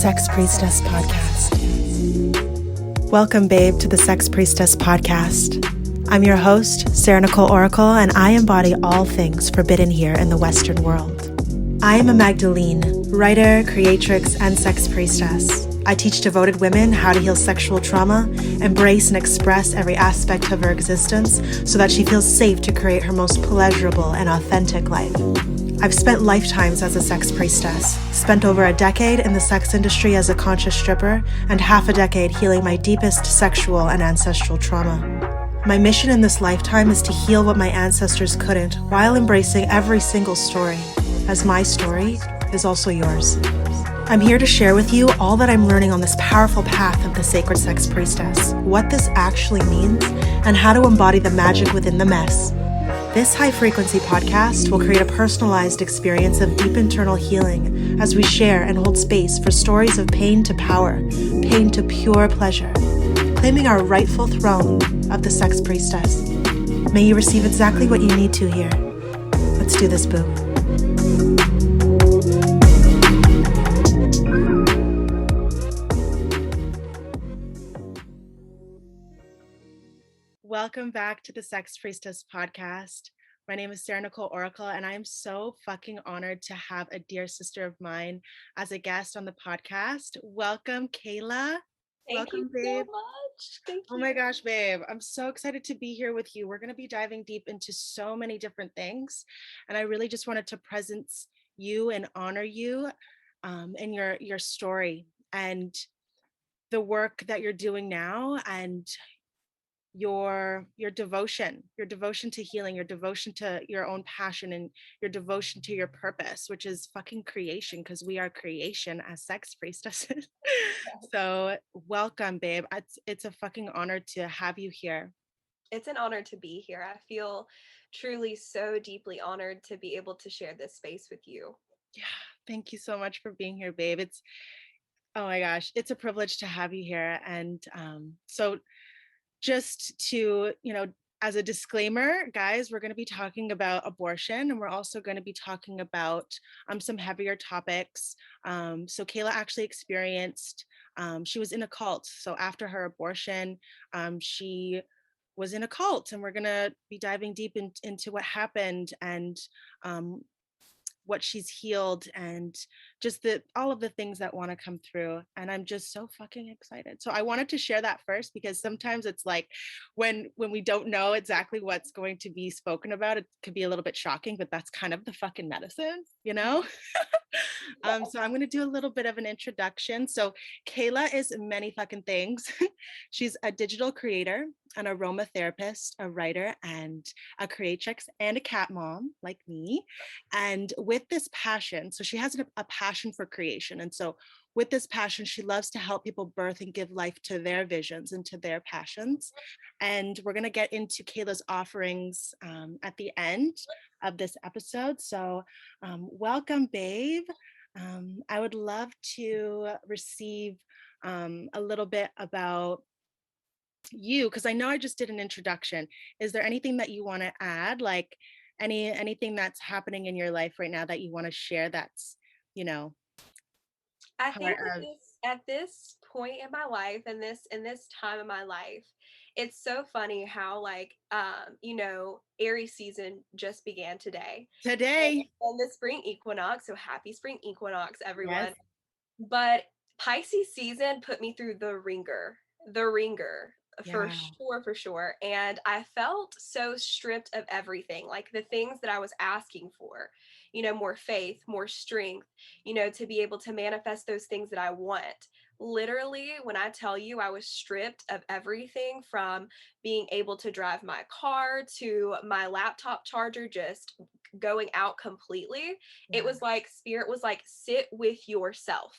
Sex Priestess podcast. Welcome, babe, to the Sex Priestess podcast. I'm your host, 𝐷𝐚𝐭'𝐬, and I embody all things forbidden here in the Western world. I am a Magdalene, writer, creatrix, and sex priestess. I teach devoted women how to heal sexual trauma, embrace and express every aspect of her existence so that she feels safe to create her most pleasurable and authentic life. I've spent lifetimes as a sex priestess, spent over a decade in the sex industry as a conscious stripper, and half a decade healing my deepest sexual and ancestral trauma. My mission in this lifetime is to heal what my ancestors couldn't while embracing every single story, as my story is also yours. I'm here to share with you all that I'm learning on this powerful path of the sacred sex priestess, what this actually means, and how to embody the magic within the mess. This high-frequency podcast will create a personalized experience of deep internal healing as we share and hold space for stories of pain to power, pain to pure pleasure, claiming our rightful throne of the sex priestess. May you receive exactly what you need to here. Let's do this, boo. Welcome back to the Sex Priestess podcast. My name is 𝐷𝐚𝐭'𝐬, and I am so fucking honored to have a dear sister of mine as a guest on the podcast. Welcome, Kayla. Welcome, babe. So much. Thank you. Oh my gosh, babe. I'm so excited to be here with you. We're going to be diving deep into so many different things, and I really just wanted to presence you and honor you in your story and the work that you're doing now, and your devotion to healing, your devotion to your own passion, and your devotion to your purpose, which is fucking creation, because we are creation as sex priestesses. So welcome, babe. It's a fucking honor to have you here. It's an honor to be here. I feel truly so deeply honored to be able to share this space with you. Yeah, thank you so much for being here, babe. Oh my gosh, it's a privilege to have you here. And so just to, as a disclaimer, guys, we're going to be talking about abortion, and we're also going to be talking about some heavier topics. So Kayla actually experienced, she was in a cult. So after her abortion, she was in a cult, and we're going to be diving deep into what happened and what she's healed, and just all of the things that want to come through. And I'm just so fucking excited. So I wanted to share that first, because sometimes it's like when we don't know exactly what's going to be spoken about, it could be a little bit shocking, but that's kind of the fucking medicine, So I'm going to do a little bit of an introduction. So Kayla is many fucking things. She's a digital creator, an aromatherapist, a writer, and a creatrix, and a cat mom like me. And with this passion, so she has a passion for creation. And so with this passion, she loves to help people birth and give life to their visions and to their passions. And we're going to get into Kayla's offerings at the end of this episode. So welcome, babe. I would love to receive a little bit about you, because I know I just did an introduction. Is there anything that you want to add, like anything that's happening in your life right now that you want to share that's I think at this point in my life, and this time in my life, it's so funny how Aries season just began today and the spring equinox. So happy spring equinox, everyone. Yes. But Pisces season put me through the ringer for sure. And I felt so stripped of everything, like the things that I was asking for, more faith, more strength, to be able to manifest those things that I want. Literally, when I tell you I was stripped of everything, from being able to drive my car to my laptop charger just going out completely, it was like spirit was like, sit with yourself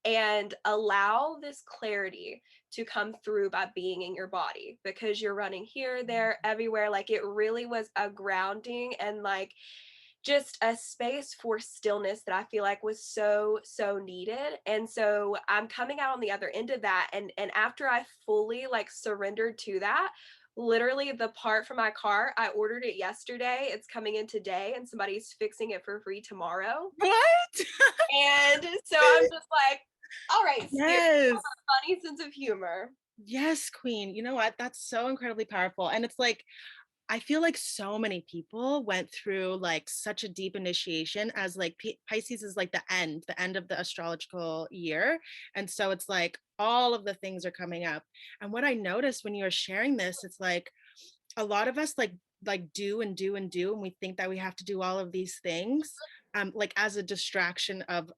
and allow this clarity to come through by being in your body, because you're running here, there, everywhere. Like, it really was a grounding and like just a space for stillness that I feel like was so needed. And so I'm coming out on the other end of that. And after I fully like surrendered to that, literally the part for my car, I ordered it yesterday. It's coming in today and somebody's fixing it for free tomorrow. What? And so I'm just like, all right, Spirit, Yes. you have a funny sense of humor. Yes, Queen. You know what? That's so incredibly powerful. And it's like, I feel like so many people went through like such a deep initiation as like Pisces is like the end of the astrological year. And so it's like all of the things are coming up. And what I noticed when you were sharing this, it's like a lot of us like do and do and do, and we think that we have to do all of these things like as a distraction of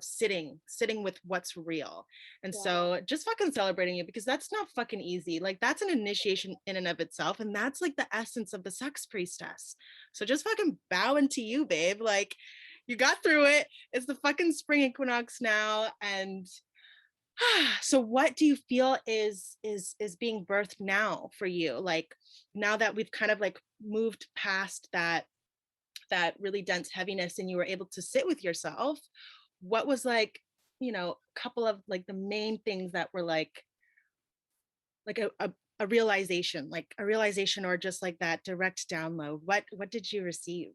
sitting with what's real. And so just fucking celebrating you, because that's not fucking easy. Like that's an initiation in and of itself, and that's like the essence of the sex priestess. So just fucking bowing to you, babe. Like you got through it. It's the fucking spring equinox now. And so what do you feel is being birthed now for you, like now that we've kind of like moved past that really dense heaviness and you were able to sit with yourself? What was like, you know, a couple of like the main things that were like a realization, or just like that direct download? What did you receive?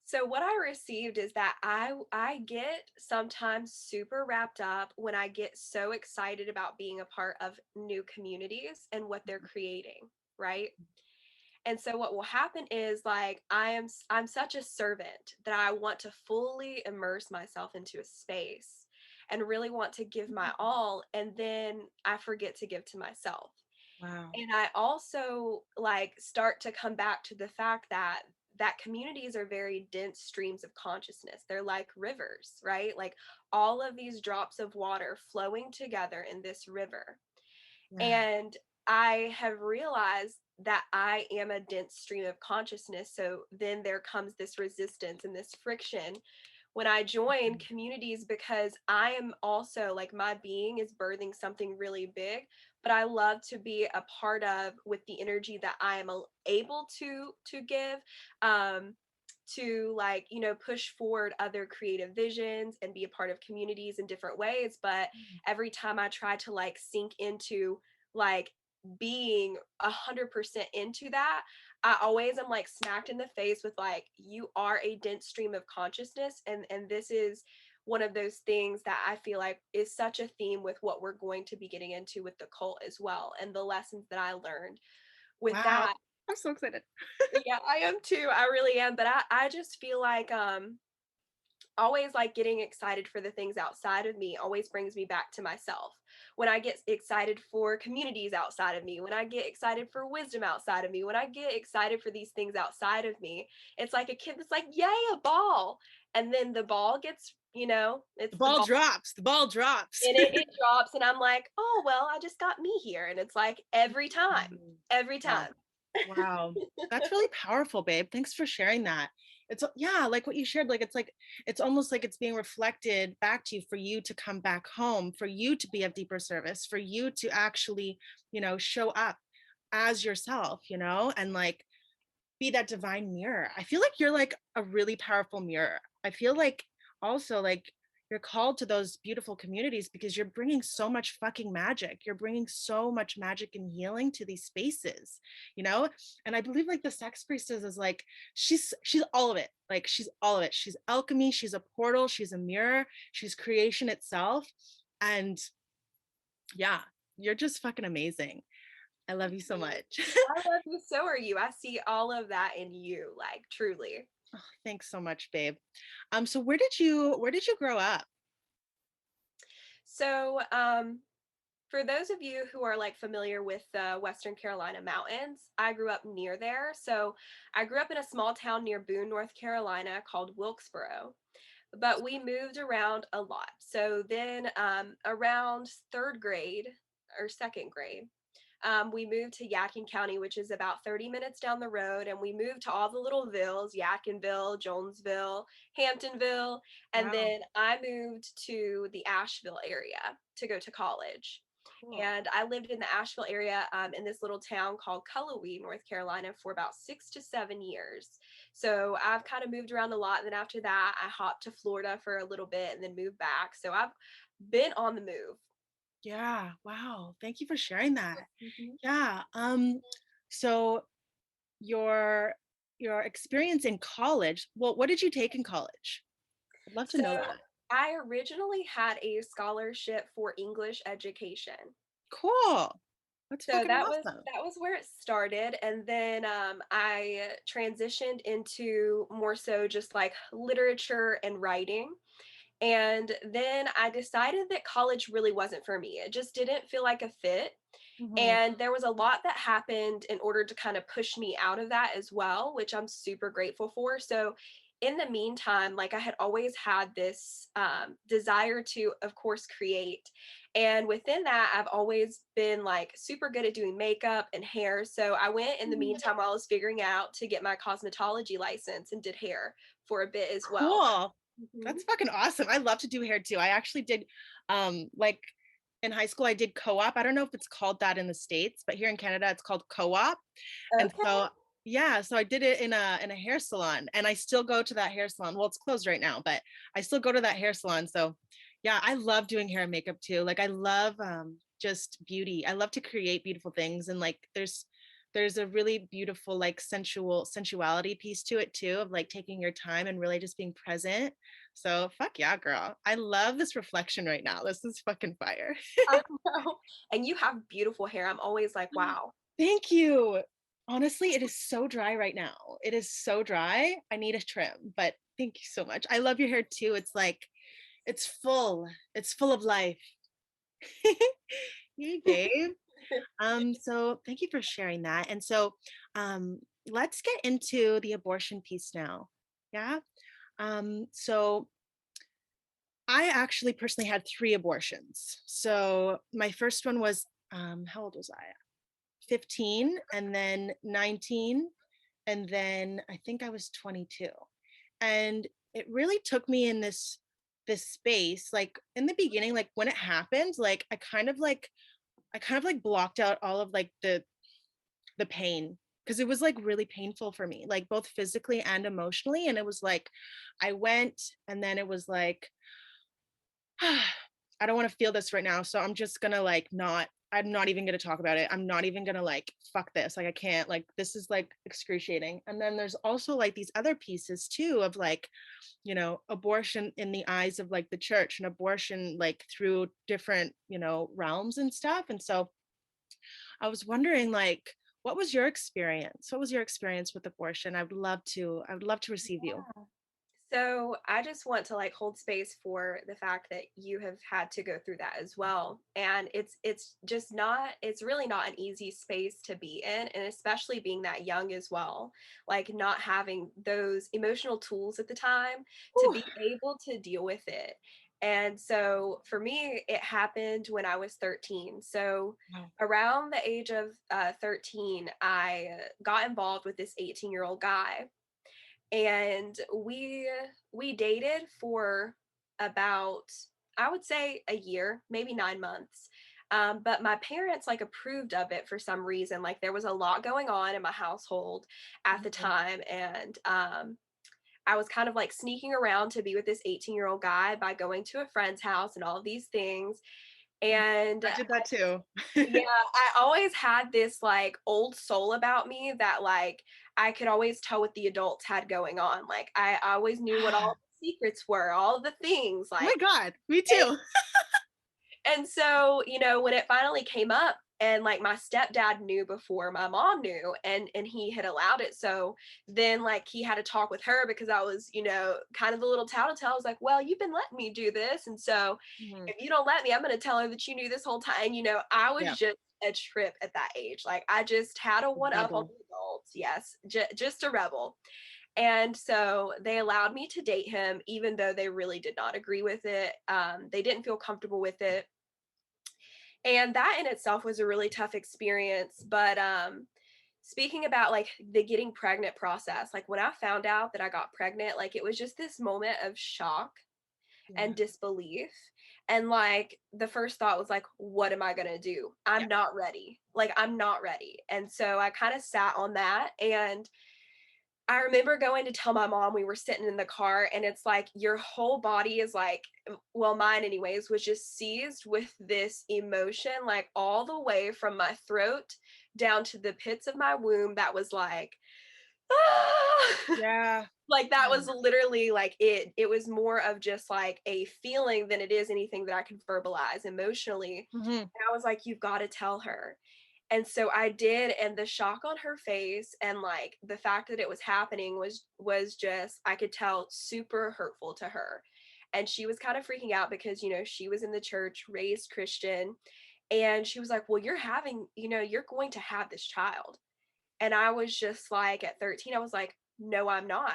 So what I received is that I get sometimes super wrapped up when I get so excited about being a part of new communities and what they're creating, right? And so what will happen is like I'm such a servant that I want to fully immerse myself into a space and really want to give my all, and then I forget to give to myself. Wow. And I also like start to come back to the fact that communities are very dense streams of consciousness. They're like rivers, right? Like all of these drops of water flowing together in this river. And I have realized that I am a dense stream of consciousness. So then there comes this resistance and this friction when I join communities, because I am also like my being is birthing something really big, but I love to be a part of with the energy that I am able to give, to like, you know, push forward other creative visions and be a part of communities in different ways. But every time I try to like sink into like being 100% into that, I always am like smacked in the face with like, you are a dense stream of consciousness. And this is one of those things that I feel like is such a theme with what we're going to be getting into with the cult as well. And the lessons that I learned with that. I'm so excited. Yeah, I am too. I really am. But I just feel like always like getting excited for the things outside of me always brings me back to myself. When I get excited for communities outside of me, when I get excited for wisdom outside of me, when I get excited for these things outside of me, it's like a kid that's like, yay, a ball. And then the ball gets, you know, it's the ball drops. The ball drops. And it drops. And I'm like, oh, well, I just got me here. And it's like every time. Wow. That's really powerful, babe. Thanks for sharing that. It's like what you shared, like it's almost like it's being reflected back to you, for you to come back home, for you to be of deeper service, for you to actually, you know, show up as yourself, you know, and like be that divine mirror. I feel like you're like a really powerful mirror. I feel like also like you're called to those beautiful communities because you're bringing so much fucking magic. You're bringing so much magic and healing to these spaces, you know? And I believe like the sex priestess is like, she's all of it. Like she's all of it. She's alchemy. She's a portal. She's a mirror. She's creation itself. And yeah, you're just fucking amazing. I love you so much. I love you. So are you. I see all of that in you, like truly. Oh, thanks so much, babe. So where did you grow up? So, for those of you who are like familiar with the Western Carolina mountains, I grew up near there. So I grew up in a small town near Boone, North Carolina called 𝐻𝐿𝐴, but we moved around a lot. So then around third grade or second grade, we moved to Yadkin County, which is about 30 minutes down the road. And we moved to all the little villes, Yadkinville, Jonesville, Hamptonville. And then I moved to the Asheville area to go to college. Cool. And I lived in the Asheville area in this little town called 𝐏𝐿𝐴, North Carolina, for about 6 to 7 years. So I've kind of moved around a lot. And then after that, I hopped to Florida for a little bit and then moved back. So I've been on the move. Yeah. Wow. Thank you for sharing that. Mhm. Yeah. So your experience in college, well, what did you take in college? I'd love to So know that. I originally had a scholarship for English education. Cool. That's So fucking awesome. that was where it started, and then I transitioned into more so just like literature and writing. And then I decided that college really wasn't for me. It just didn't feel like a fit. Mhm. And there was a lot that happened in order to kind of push me out of that as well, which I'm super grateful for. So, in the meantime, like I had always had this desire to, of course, create. And within that, I've always been like super good at doing makeup and hair. So, I went in the Mhm. meantime while I was figuring out to get my cosmetology license and did hair for a bit as well. Cool. Mhm. That's fucking awesome. I love to do hair too. I actually did like in high school I did co-op. I don't know if it's called that in the States, but here in Canada it's called co-op. And Okay. so yeah, so I did it in a hair salon, and I still go to that hair salon. Well, it's closed right now, but I still go to that hair salon. So yeah, I love doing hair and makeup too. Like I love just beauty. I love to create beautiful things, and like there's a really beautiful like sensuality piece to it too, of like taking your time and really just being present. So fuck yeah, girl. I love this reflection right now. This is fucking fire. I know. And you have beautiful hair. I'm always like, wow. Thank you. Honestly, it is so dry right now. It is so dry. I need a trim, but thank you so much. I love your hair too. It's like it's full. It's full of life. Yay, babe. So thank you for sharing that. And so um let's get into the abortion piece now. Yeah. So I actually personally had 3 abortions. So my first one was how old was I? 15, and then 19, and then I think I was 22. And it really took me in this space, like in the beginning, like when it happened, like I kind of like blocked out all of like the pain, because it was like really painful for me, like both physically and emotionally. And it was like I went, and then it was like I don't want to feel this right now, so I'm just gonna like not, I'm not even gonna talk about it. I'm not even gonna like fuck this. Like I can't, like this is like excruciating. And then there's also like these other pieces too of like, you know, abortion in the eyes of like the church, and abortion like through different, you know, realms and stuff. And so I was wondering like, what was your experience? What was your experience with abortion? I would love to receive you. So I just want to like hold space for the fact that you have had to go through that as well. And it's just not, it's really not an easy space to be in, and especially being that young as well. Like not having those emotional tools at the time to Whew. be able to deal with it. And so for me, it happened when I was 13. So Wow. around the age of 13, I got involved with this 18-year-old guy, and we dated for about, I would say, a year, maybe 9 months. But my parents like approved of it for some reason. Like there was a lot going on in my household at the Mhm. time, and I was kind of like sneaking around to be with this 18-year-old guy by going to a friend's house and all of these things. And I did that too. yeah, I always had this like old soul about me that like I could always tell what the adults had going on. Like I always knew what all the secrets were, all the things Oh my like. God, me too. And so, you know, when it finally came up, and like my stepdad knew before my mom knew, and he had allowed it. So then like he had to talk with her, because I was, you know, kind of the little tattletale. I was like, well, you've been letting me do this, and so Mhm. if you don't let me, I'm going to tell her that you knew this whole time. And, you know, I was Yeah, just a trip at that age. Like I just had a one up on rebel. the adults. Yes, just a rebel. And so they allowed me to date him, even though they really did not agree with it. They didn't feel comfortable with it, and that in itself was a really tough experience. But speaking about like the getting pregnant process, like when I found out that I got pregnant, like it was just this moment of shock Yeah, and disbelief. And like the first thought was like, what am I going to do? yeah. I'm not ready. Like I'm not ready. And so I kind of sat on that, and I remember going to tell my mom, we were sitting in the car, and it's like your whole body is like, well, mine anyways, was just seized with this emotion, like all the way from my throat down to the pits of my womb. That was like, ah! Yeah. Like that was literally like it was more of just like a feeling than it is anything that I could verbalize emotionally. Mm-hmm. And I was like, you've got to tell her. And so I did, and the shock on her face and like the fact that it was happening was just, I could tell, super hurtful to her. And she was kind of freaking out because, you know, she was in the church, raised Christian, and she was like, well, you're having, you know, you're going to have this child. And I was just like, at 13, I was like, no, I'm not.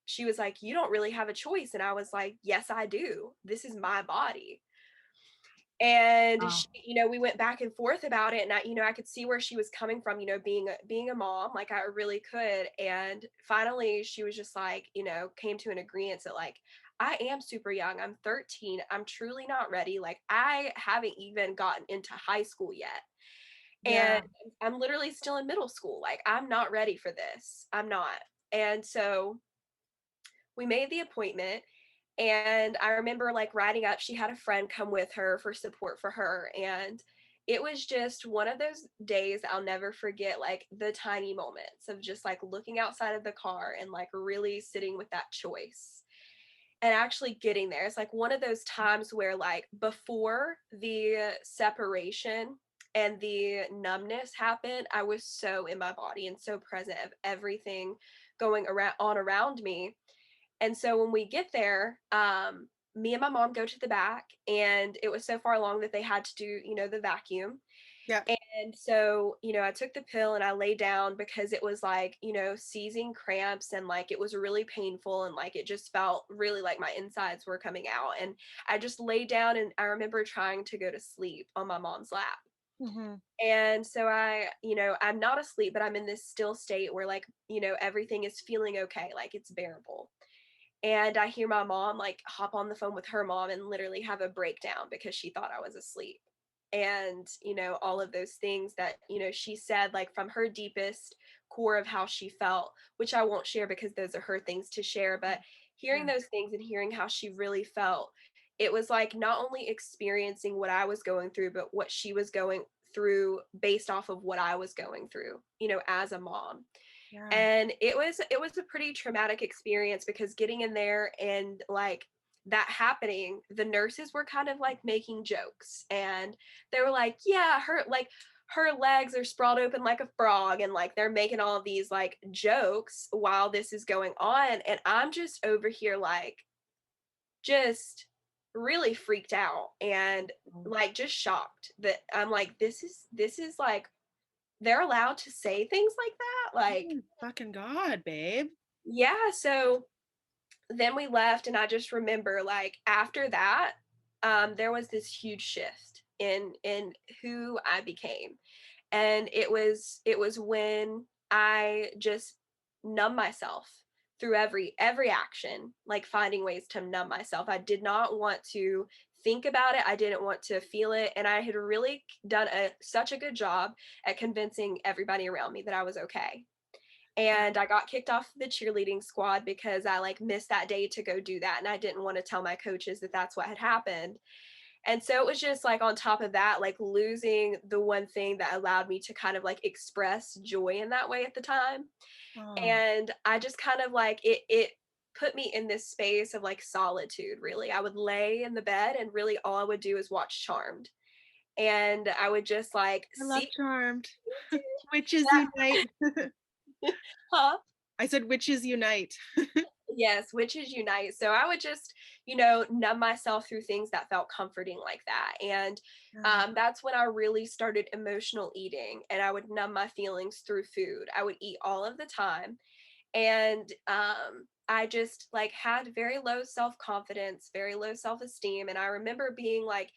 She was like, you don't really have a choice. And I was like, yes, I do. This is my body. And Wow. she, you know, we went back and forth about it, and I, you know, I could see where she was coming from, you know, being a mom, like I really could. And finally she was just like, you know, came to an agreement that like, I am super young. I'm 13. I'm truly not ready. Like I haven't even gotten into high school yet. Yeah. And I'm literally still in middle school. Like I'm not ready for this. I'm not. And so we made the appointment, and I remember like riding up, she had a friend come with her for support for her, and it was just one of those days I'll never forget, like the tiny moments of just like looking outside of the car and like really sitting with that choice and actually getting there. It's like one of those times where like before the separation and the numbness happened, I was so in my body and so present of everything going around me. And so when we get there, me and my mom go to the back, and it was so far along that they had to do, you know, the vacuum. Yeah. And so, you know, I took the pill and I lay down because it was like, you know, seizing cramps, and like it was really painful, and like it just felt really like my insides were coming out. And I just lay down, and I remember trying to go to sleep on my mom's lap. Mm-hmm. And so I, you know, I'm not asleep, but I'm in this still state where like, you know, everything is feeling okay, like it's bearable. And I hear my mom like hop on the phone with her mom and literally have a breakdown because she thought I was asleep. And, you know, all of those things that, you know, she said, like from her deepest core of how she felt, which I won't share because those are her things to share. But hearing Yeah. those things and hearing how she really felt, it was like not only experiencing what I was going through, but what she was going through based off of what I was going through, you know, as a mom. Yeah. And it was a pretty traumatic experience because getting in there and like that happening, the nurses were kind of like making jokes, and they were like, yeah, her legs are sprawled open like a frog, and like they're making all of these like jokes while this is going on. And I'm just over here like just really freaked out and like just shocked that I'm like, this is like they're allowed to say things like that. Like, Oh, fucking God, babe. yeah. So then we left, and I just remember like after that, there was this huge shift in who I became. And it was when I just numb myself through every action, like finding ways to numb myself. I did not want to think about it. I didn't want to feel it. And I had really done such a good job at convincing everybody around me that I was okay. And I got kicked off the cheerleading squad because I like missed that day to go do that, and I didn't want to tell my coaches that that's what had happened. And so it was just like on top of that, like losing the one thing that allowed me to kind of like express joy in that way at the time. Oh. And I just kind of like it put me in this space of like solitude. Really, I would lay in the bed, and really all I would do is watch Charmed, and I would just like I love see. Charmed. Witches unite. Huh? I said witches unite. Yes, witches unite. So I would just, you know, numb myself through things that felt comforting like that. And that's when I really started emotional eating, and I would numb my feelings through food. I would eat all of the time. And I just like had very low self-confidence, very low self-esteem. And I remember being like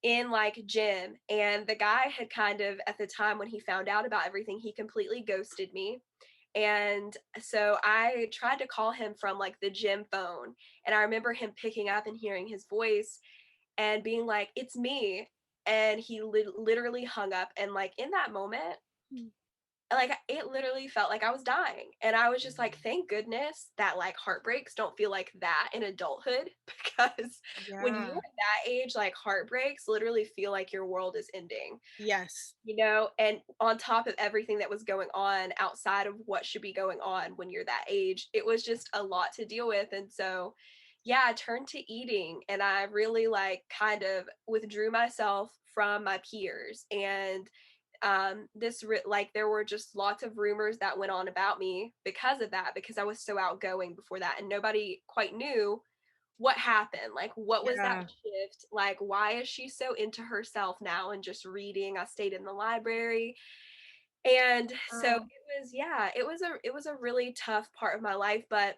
in like gym, and the guy had kind of at the time when he found out about everything, he completely ghosted me. And so I tried to call him from like the gym phone, and I remember him picking up and hearing his voice and being like, it's me. And he literally hung up. And like in that moment, like it literally felt like I was dying. And I was just like, thank goodness that like heartbreaks don't feel like that in adulthood, because when you're Yeah. at that age, like heartbreaks literally feel like your world is ending, Yes. you know, and on top of everything that was going on outside of what should be going on when you're that age, it was just a lot to deal with. And so yeah, I turned to eating, and I really like kind of withdrew myself from my peers. And like there were just lots of rumors that went on about me because of that, because I was so outgoing before that, and nobody quite knew what happened, like what was that Yeah. shift, like why is she so into herself now and just reading. I stayed in the library. And so Oh, it was, yeah, it was a really tough part of my life. But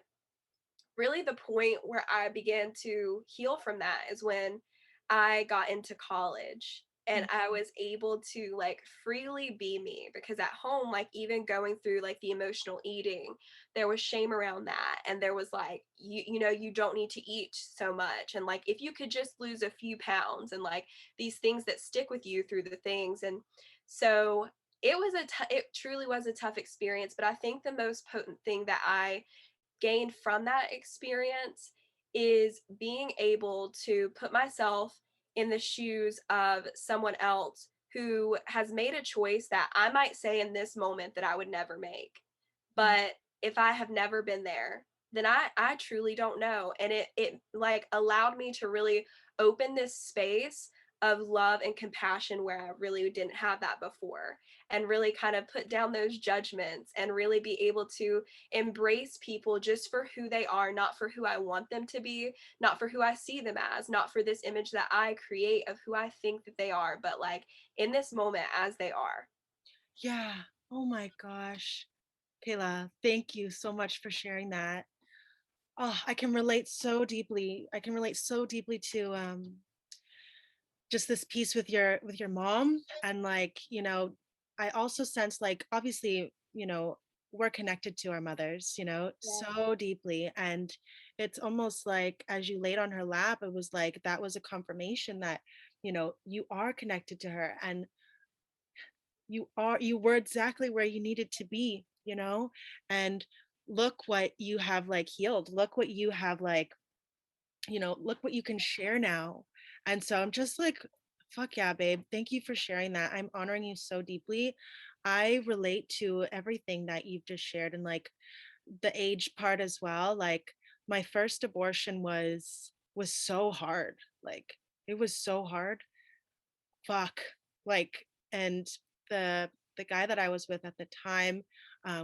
really the point where I began to heal from that is when I got into college, and I was able to like freely be me, because at home, like even going through like the emotional eating, there was shame around that, and there was like you know, you don't need to eat so much, and like if you could just lose a few pounds, and like these things that stick with you through the things. And so it truly was a tough experience. But I think the most potent thing that I gained from that experience is being able to put myself in the shoes of someone else who has made a choice that I might say in this moment that I would never make. But if I have never been there, then I truly don't know. And it like allowed me to really open this space of love and compassion where I really didn't have that before, and really kind of put down those judgments and really be able to embrace people just for who they are, not for who I want them to be, not for who I see them as, not for this image that I create of who I think that they are, but like in this moment as they are. yeah. Oh my gosh. Kayla, thank you so much for sharing that. Oh, I can relate so deeply. I can relate so deeply to just this piece with your mom. And like, I also sense like obviously, we're connected to our mothers, Yeah. so deeply. And it's almost like as you laid on her lap, it was like that was a confirmation that, you are connected to her, and you were exactly where you needed to be, and look what you have like healed. Look what you have like, look what you can share now. And so I'm just like, fuck yeah, babe. Thank you for sharing that. I'm honoring you so deeply. I relate to everything that you've just shared, and like the age part as well. Like my first abortion was so hard. Like it was so hard. Fuck. Like, and the guy that I was with at the time,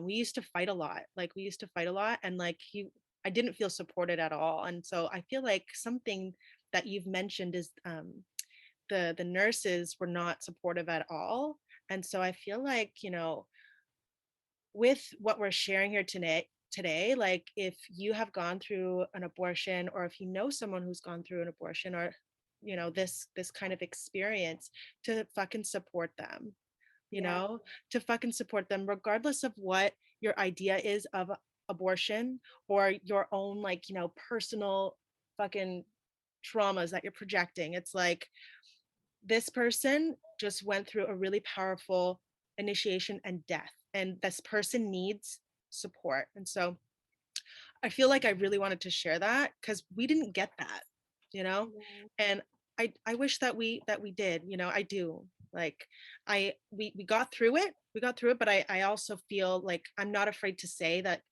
we used to fight a lot. Like we used to fight a lot, and like I didn't feel supported at all. And so I feel like something that you've mentioned is the nurses were not supportive at all. And so I feel like, with what we're sharing here today, like if you have gone through an abortion, or if you know someone who's gone through an abortion, or this kind of experience, to fucking support them, you Yeah. know, to fucking support them, regardless of what your idea is of abortion, or your own, like, personal fucking traumas that you're projecting. It's like this person just went through a really powerful initiation and death, and this person needs support. And so I feel like I really wanted to share that because we didn't get that, you know? Yeah. And I wish that we did, I do. Like we got through it. We got through it, but I also feel like I'm not afraid to say that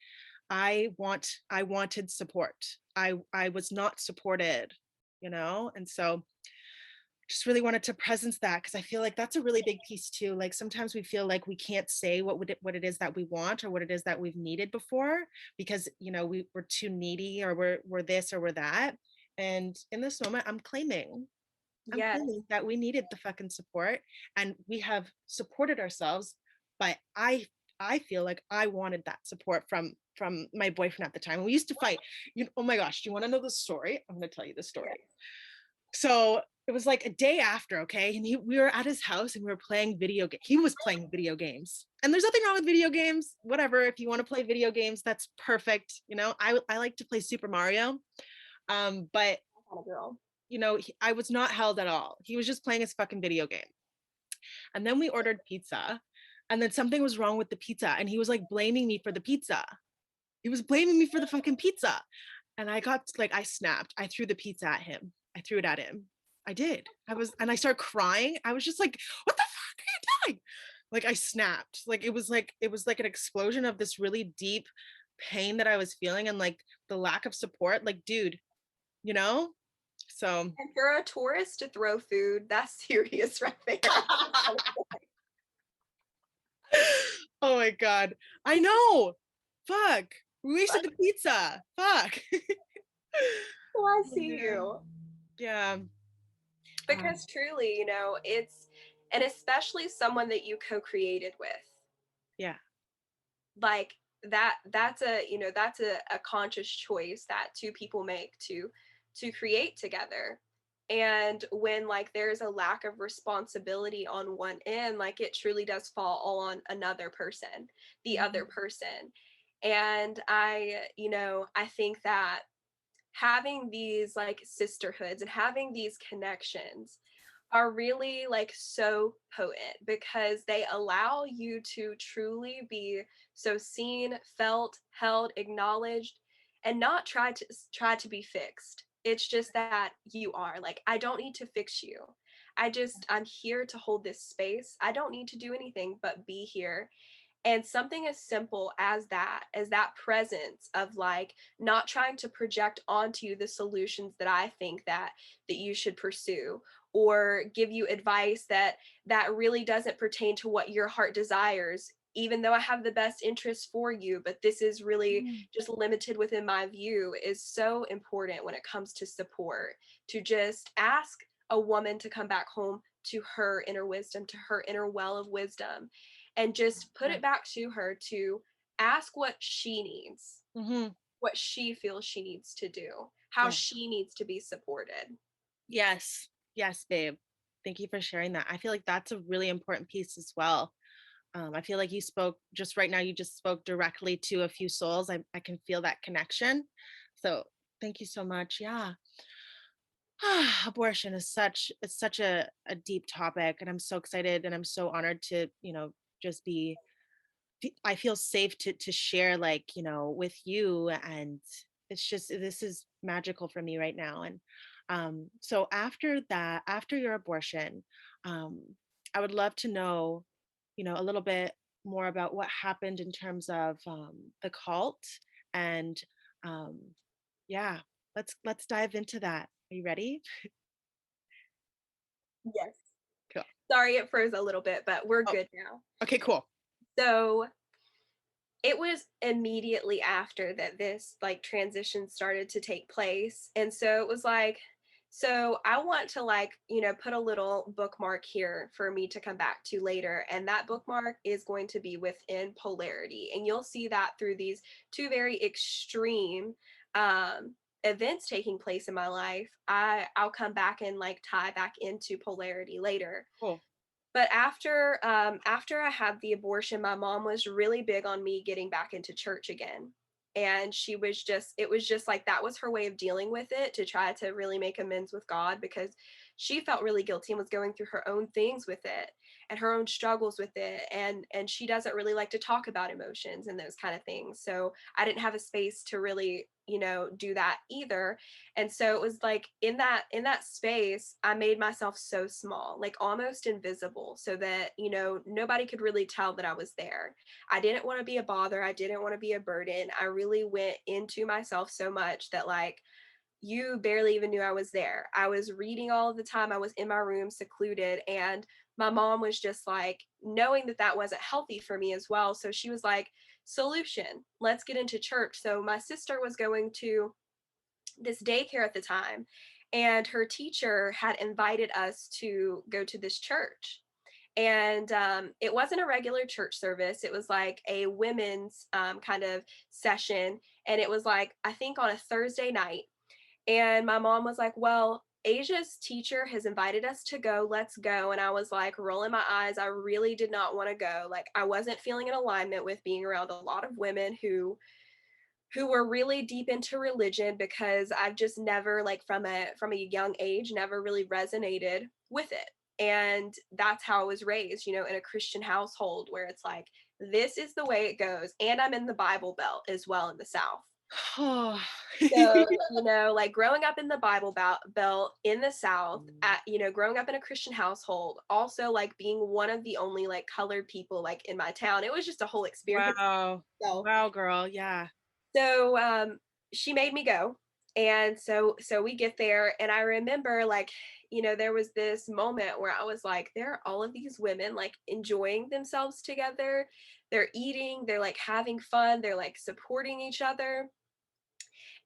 I wanted support. I was not supported, and so just really wanted to presence that, because I feel like that's a really big piece too. Like sometimes we feel like we can't say what it is that we want, or what it is that we've needed before, because we're too needy, or we're this or we're that. And in this moment, I'm Yes. claiming that we needed the fucking support, and we have supported ourselves. But I feel like I wanted that support from my boyfriend at the time. We used to fight. Oh my gosh, do you want to know the story? I'm going to tell you the story. Yes. So it was like a day after, okay, and we were at his house, and we were playing video games. He was playing video games, and there's nothing wrong with video games. Whatever, if you want to play video games, that's perfect. I like to play Super Mario, but Kind of girl. I was not held at all. He was just playing his fucking video game. And then we ordered pizza, And then something was wrong with the pizza, and he was like blaming me for the pizza. He was blaming me for the fucking pizza. And I got like, I snapped. I threw the pizza at him. I threw it at him. I did. And I started crying. I was just like, what the fuck are you doing? Like I snapped. Like it was like an explosion of this really deep pain that I was feeling, and like the lack of support. Like, dude, you know? So. And for a tourist to throw food, that's serious right there. Oh my God. I know. Fuck. We wasted the pizza. Fuck. Well, I see you. Yeah. Because truly, you know, and especially someone that you co-created with. Yeah. Like that's a conscious choice that two people make to create together. And when like there's a lack of responsibility on one end, like it truly does fall all on another person, the other person. And I think that having these like sisterhoods and having these connections are really like so potent, because they allow you to truly be so seen, felt, held, acknowledged, and not try to be fixed. It's just that you are like, I don't need to fix you. I'm here to hold this space. I don't need to do anything but be here. And something as simple as that presence of like not trying to project onto you the solutions that I think that you should pursue, or give you advice that really doesn't pertain to what your heart desires, even though I have the best interest for you, but this is really just limited within my view, is so important when it comes to support. To just ask a woman to come back home to her inner wisdom, to her inner well of wisdom, and just put it back to her to ask what she needs, what she feels she needs to do, how she needs to be supported. Yes, babe. Thank you for sharing that. I feel like that's a really important piece as well. I feel like you spoke just right now, you just spoke directly to a few souls. I can feel that connection. So thank you so much. Yeah. Abortion is such a deep topic, and I'm so excited and I'm so honored to, just I feel safe to share, like, with you. And it's just, this is magical for me right now. And so after your abortion, I would love to know, a little bit more about what happened in terms of the cult. And yeah, let's dive into that. Are you ready? Yes. Cool. Sorry, it froze a little bit, but we're good now. Okay, cool. So it was immediately after that this like transition started to take place. And so it was like, so I want to like, put a little bookmark here for me to come back to later. And that bookmark is going to be within polarity. And you'll see that through these two very extreme events taking place in my life. I'll come back and like tie back into polarity later. Cool. But after I had the abortion, my mom was really big on me getting back into church again. And it was just like, that was her way of dealing with it, to try to really make amends with God, because she felt really guilty and was going through her own things with it and her own struggles with it. And she doesn't really like to talk about emotions and those kind of things. So I didn't have a space to really, do that either. And so it was like in that space, I made myself so small, like almost invisible, so that, nobody could really tell that I was there. I didn't want to be a bother. I didn't want to be a burden. I really went into myself so much that like, you barely even knew I was there. I was reading all the time. I was in my room secluded, and my mom was just like, knowing that that wasn't healthy for me as well. So she was like, solution, let's get into church. So my sister was going to this daycare at the time, and her teacher had invited us to go to this church. And it wasn't a regular church service. It was like a women's kind of session. And it was like, I think on a Thursday night. And my mom was like, well, Asia's teacher has invited us to go. Let's go. And I was like rolling my eyes. I really did not want to go. Like, I wasn't feeling in alignment with being around a lot of women who were really deep into religion, because I've just never, like, from a young age, never really resonated with it. And that's how I was raised, in a Christian household where it's like, this is the way it goes. And I'm in the Bible Belt as well in the South. Oh. So, like growing up in the Bible Belt in the South, growing up in a Christian household, also like being one of the only like colored people like in my town, it was just a whole experience. Wow. Wow, girl. Yeah. So she made me go. And so we get there, and I remember like, there was this moment where I was like, there are all of these women like enjoying themselves together. They're eating, they're like having fun, they're like supporting each other.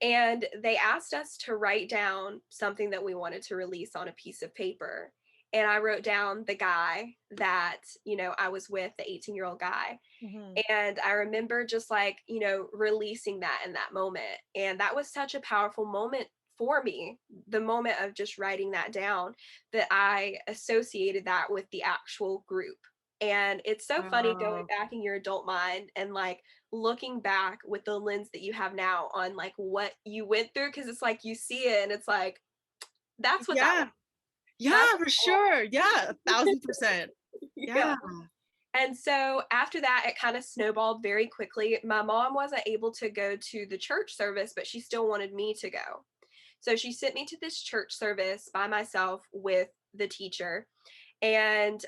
And they asked us to write down something that we wanted to release on a piece of paper. And I wrote down the guy that, I was with, the 18-year-old guy. Mm-hmm. And I remember just like, releasing that in that moment. And that was such a powerful moment for me, the moment of just writing that down, that I associated that with the actual group. And it's so funny going back in your adult mind and like looking back with the lens that you have now on like what you went through, because it's like you see it and it's like, that's what that was. Yeah, for sure. Yeah, 1,000%. Yeah. And so after that, it kind of snowballed very quickly. My mom wasn't able to go to the church service, but she still wanted me to go. So she sent me to this church service by myself with the teacher. And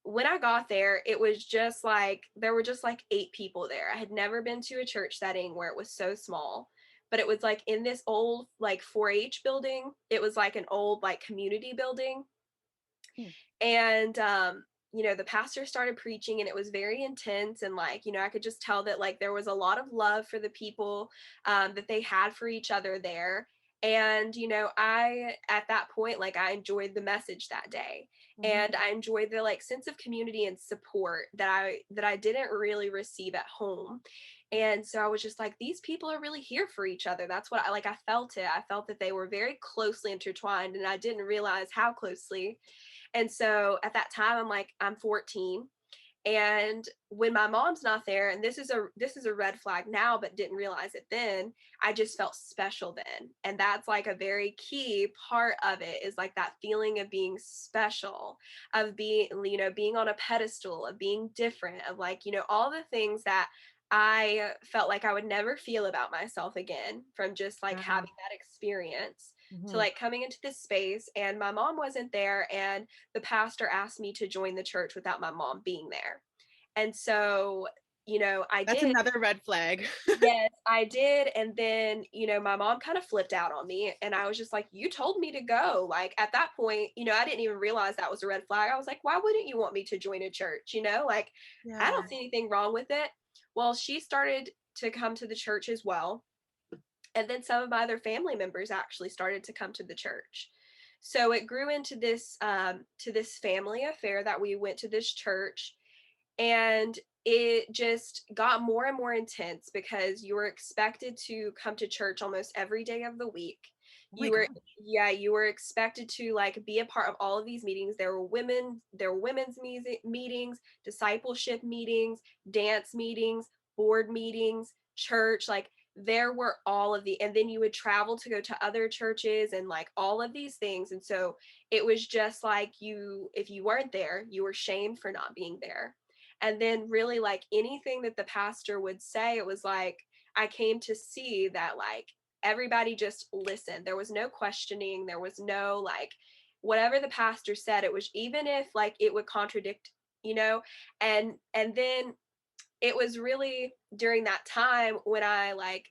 when I got there, it was just like, there were just like 8 people there. I had never been to a church setting where it was so small, but it was like in this old like 4-H building. It was like an old like community building. And, the pastor started preaching, and it was very intense. And like, I could just tell that like there was a lot of love for the people that they had for each other there. And, I, at that point, like I enjoyed the message that day. And I enjoyed the like sense of community and support that I didn't really receive at home. And so I was just like, these people are really here for each other. That's what I felt it. I felt that they were very closely intertwined, and I didn't realize how closely. And so at that time, I'm like, I'm 14. And when my mom's not there, and this is a red flag now, but didn't realize it then, I just felt special then. And that's like a very key part of it, is like that feeling of being special, of being, being on a pedestal, of being different, of like, all the things that I felt like I would never feel about myself again from just like having that experience. To like coming into this space, and my mom wasn't there, and the pastor asked me to join the church without my mom being there. And so, That's did. another red flag. Yes, I did. And then, my mom kind of flipped out on me, and I was just like, you told me to go. Like at that point, I didn't even realize that was a red flag. I was like, why wouldn't you want me to join a church? Like, I don't see anything wrong with it. Well, she started to come to the church as well. And then some of my other family members actually started to come to the church. So it grew into this family affair that we went to this church, and it just got more and more intense because you were expected to come to church almost every day of the week. You were expected to like be a part of all of these meetings. There were women's meetings, discipleship meetings, dance meetings, board meetings, church, like there were all of and then you would travel to go to other churches and like all of these things. And so it was just like if you weren't there, you were shamed for not being there. And then really like anything that the pastor would say, it was like, I came to see that like everybody just listened. There was no questioning. There was no like, whatever the pastor said, it was, even if like it would contradict, and then it was really during that time when I like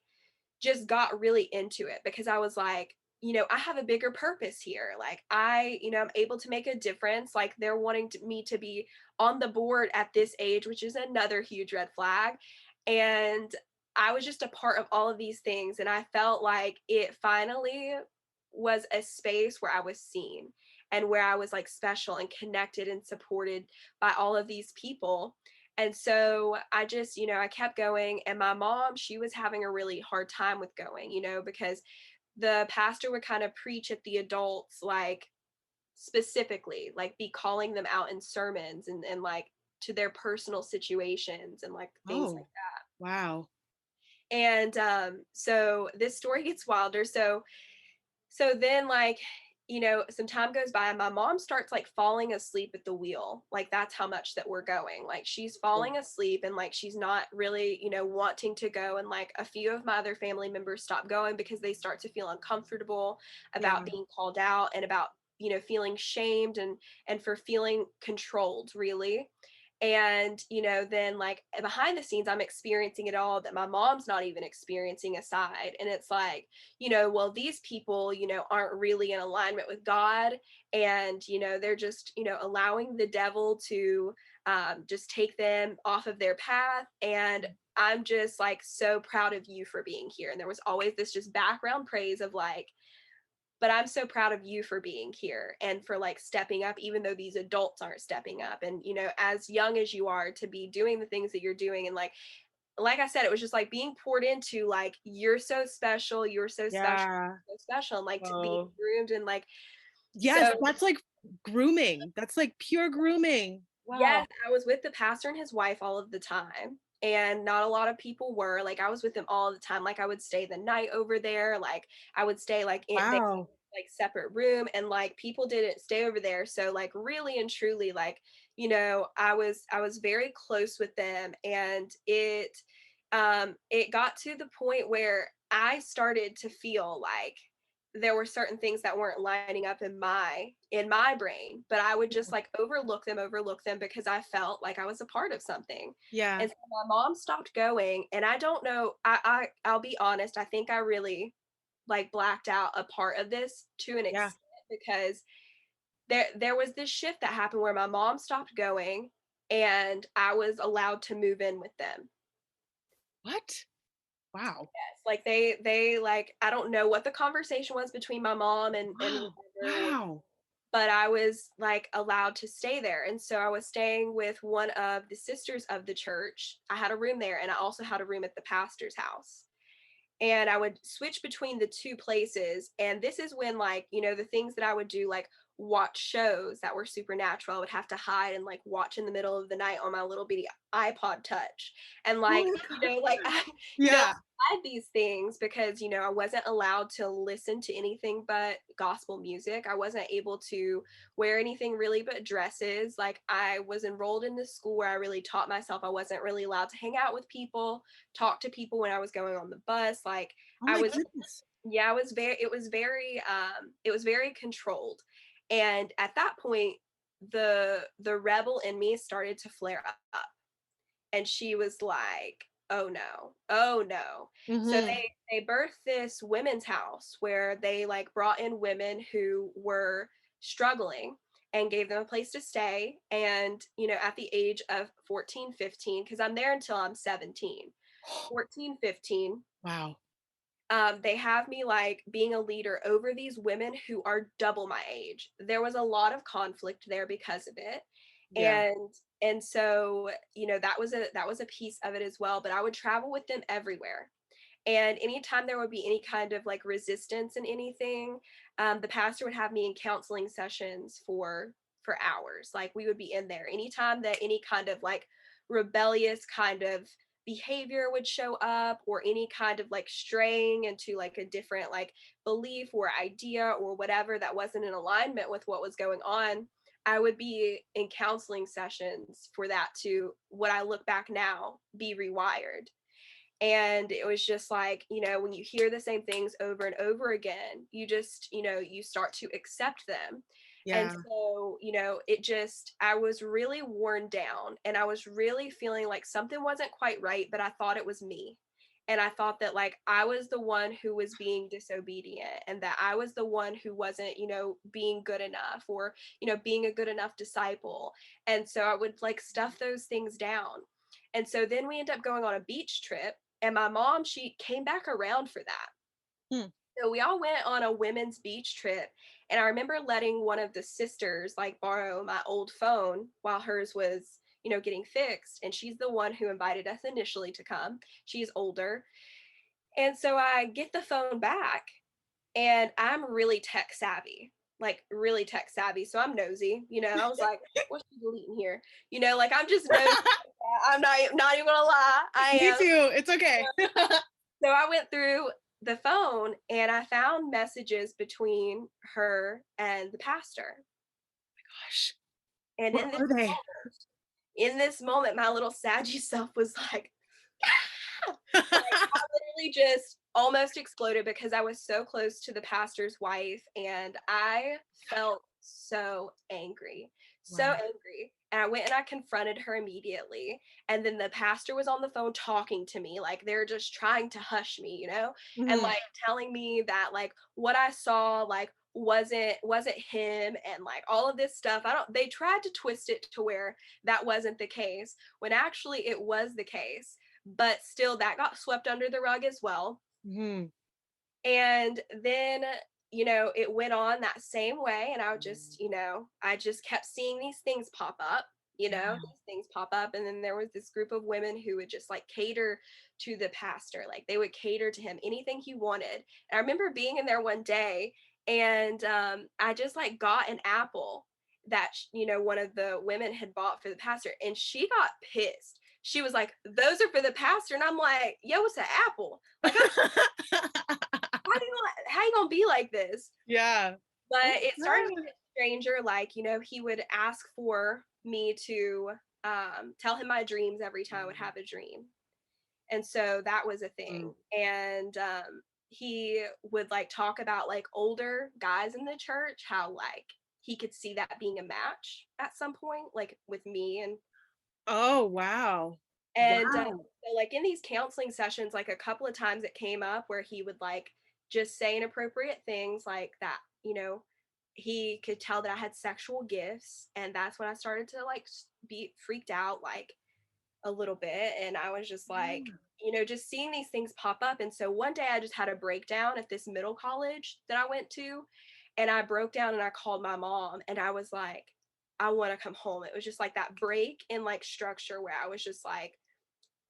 just got really into it, because I was like, I have a bigger purpose here. Like I'm able to make a difference. Like they're wanting me to be on the board at this age, which is another huge red flag. And I was just a part of all of these things. And I felt like it finally was a space where I was seen, and where I was like special and connected and supported by all of these people. And so I just, I kept going. And my mom, she was having a really hard time with going, because the pastor would kind of preach at the adults, like specifically, like be calling them out in sermons and like to their personal situations and like things like that. Wow. And so this story gets wilder. So then like you know, some time goes by and my mom starts like falling asleep at the wheel. Like that's how much that we're going. Like she's falling asleep and like she's not really, you know, wanting to go. And like a few of my other family members stop going because they start to feel uncomfortable about being called out and about, you know, feeling shamed and for feeling controlled, really. And, you know, then like behind the scenes, I'm experiencing it all that my mom's not even experiencing aside. And it's like, you know, well, these people, you know, aren't really in alignment with God. And, you know, they're just, you know, allowing the devil to just take them off of their path. And I'm just like so proud of you for being here. And there was always this just background praise of like, but I'm so proud of you for being here and for like stepping up, even though these adults aren't stepping up. And, you know, as young as you are to be doing the things that you're doing. And like I said, it was just like being poured into, like, you're so special. You're so special. You're so special. And like to be groomed and like, yes, so, that's like grooming. That's like pure grooming. Wow. Yes, I was with the pastor and his wife all of the time. And not a lot of people were. Like I was with them all the time. Like I would stay the night over there. Like I would stay like in like separate room, and like people didn't stay over there. So like really and truly, like, you know, I was very close with them, and it got to the point where I started to feel like there were certain things that weren't lining up in my brain, but I would just like overlook them because I felt like I was a part of something. Yeah. And so my mom stopped going, and I don't know, I'll be honest, I think I really like blacked out a part of this to an extent, because there was this shift that happened where my mom stopped going and I was allowed to move in with them. What? Wow. Yes, like they like, I don't know what the conversation was between my mom and wow. But I was like allowed to stay there. And so I was staying with one of the sisters of the church. I had a room there, and I also had a room at the pastor's house. And I would switch between the two places. And this is when, like, you know, the things that I would do, like watch shows that were supernatural, I would have to hide and like watch in the middle of the night on my little bitty iPod Touch. And like, you know, like you know, I had these things because, you know, I wasn't allowed to listen to anything but gospel music. I wasn't able to wear anything really but dresses. Like I was enrolled in this school where I really taught myself. I wasn't really allowed to hang out with people, talk to people when I was going on the bus. Like I was, yeah, it was very controlled. And at that point, the rebel in me started to flare up, and she was like, oh no. So they birthed this women's house where they like brought in women who were struggling and gave them a place to stay. And, you know, at the age of 14, 15, because I'm there until I'm 17, 14, 15. Wow. They have me like being a leader over these women who are double my age. There was a lot of conflict there because of it. Yeah. And so, you know, that was a piece of it as well. But I would travel with them everywhere. And anytime there would be any kind of like resistance in anything, the pastor would have me in counseling sessions for hours. Like we would be in there anytime that any kind of like rebellious kind of behavior would show up, or any kind of like straying into like a different like belief or idea or whatever that wasn't in alignment with what was going on. I would be in counseling sessions for that to, what I look back now, be rewired. And it was just like, you know, when you hear the same things over and over again, you just, you know, you start to accept them. Yeah. And so, you know, I was really worn down, and I was really feeling like something wasn't quite right, but I thought it was me. And I thought that like I was the one who was being disobedient, and that I was the one who wasn't, you know, being good enough, or, you know, being a good enough disciple. And so I would like stuff those things down. And so then we end up going on a beach trip, and my mom, she came back around for that. So we all went on a women's beach trip, and I remember letting one of the sisters like borrow my old phone while hers was, you know, getting fixed. And she's the one who invited us initially to come. She's older. And so I get the phone back, and I'm really tech savvy. So I'm nosy, you know. I was like, what's she deleting here? You know, like I'm just nosy. I'm not even gonna lie. I am. Me too. It's okay. So I went through the phone and I found messages between her and the pastor. Gosh. And What are they? In this moment, my little saggy self was like, like, I literally just almost exploded because I was so close to the pastor's wife and I felt so angry, so angry. And I went and I confronted her immediately. And then the pastor was on the phone talking to me, like they're just trying to hush me, you know, and like telling me that like what I saw, like wasn't him and like all of this stuff. They tried to twist it to where that wasn't the case when actually it was the case, but still that got swept under the rug as well. And then, you know, it went on that same way. And I would just, you know, I just kept seeing these things pop up, you know, these things pop up. And then there was this group of women who would just like cater to the pastor. Like they would cater to him, anything he wanted. And I remember being in there one day and I just like got an apple that, you know, one of the women had bought for the pastor and she got pissed. She was like, those are for the pastor. And I'm like, yo, it's an apple. Like, how you gonna be like this? Yeah. But it started to get stranger. Like, you know, he would ask for me to tell him my dreams every time I would have a dream. And so that was a thing. And he would like talk about like older guys in the church, how like he could see that being a match at some point, like with me. And oh wow. And so like in these counseling sessions, like a couple of times it came up where he would like just say inappropriate things like that, you know, he could tell that I had sexual gifts. And that's when I started to like be freaked out like a little bit. And I was just like, you know, just seeing these things pop up. And so one day I just had a breakdown at this middle college that I went to. And I broke down and I called my mom and I was like, I want to come home. It was just like that break in like structure where I was just like,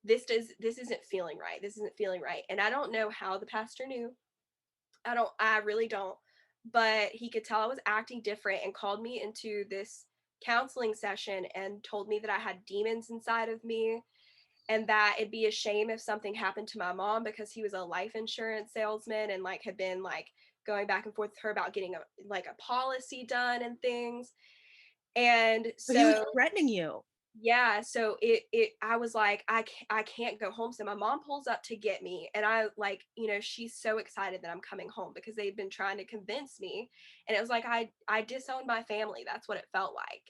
this isn't feeling right. This isn't feeling right. And I don't know how the pastor knew. I really don't. But he could tell I was acting different and called me into this counseling session and told me that I had demons inside of me and that it'd be a shame if something happened to my mom because he was a life insurance salesman and like had been like going back and forth with her about getting a policy done and things. And so he was threatening you. Yeah, so I was like, I can't go home. So my mom pulls up to get me and I like, you know, she's so excited that I'm coming home because they'd been trying to convince me. And it was like I disowned my family. That's what it felt like.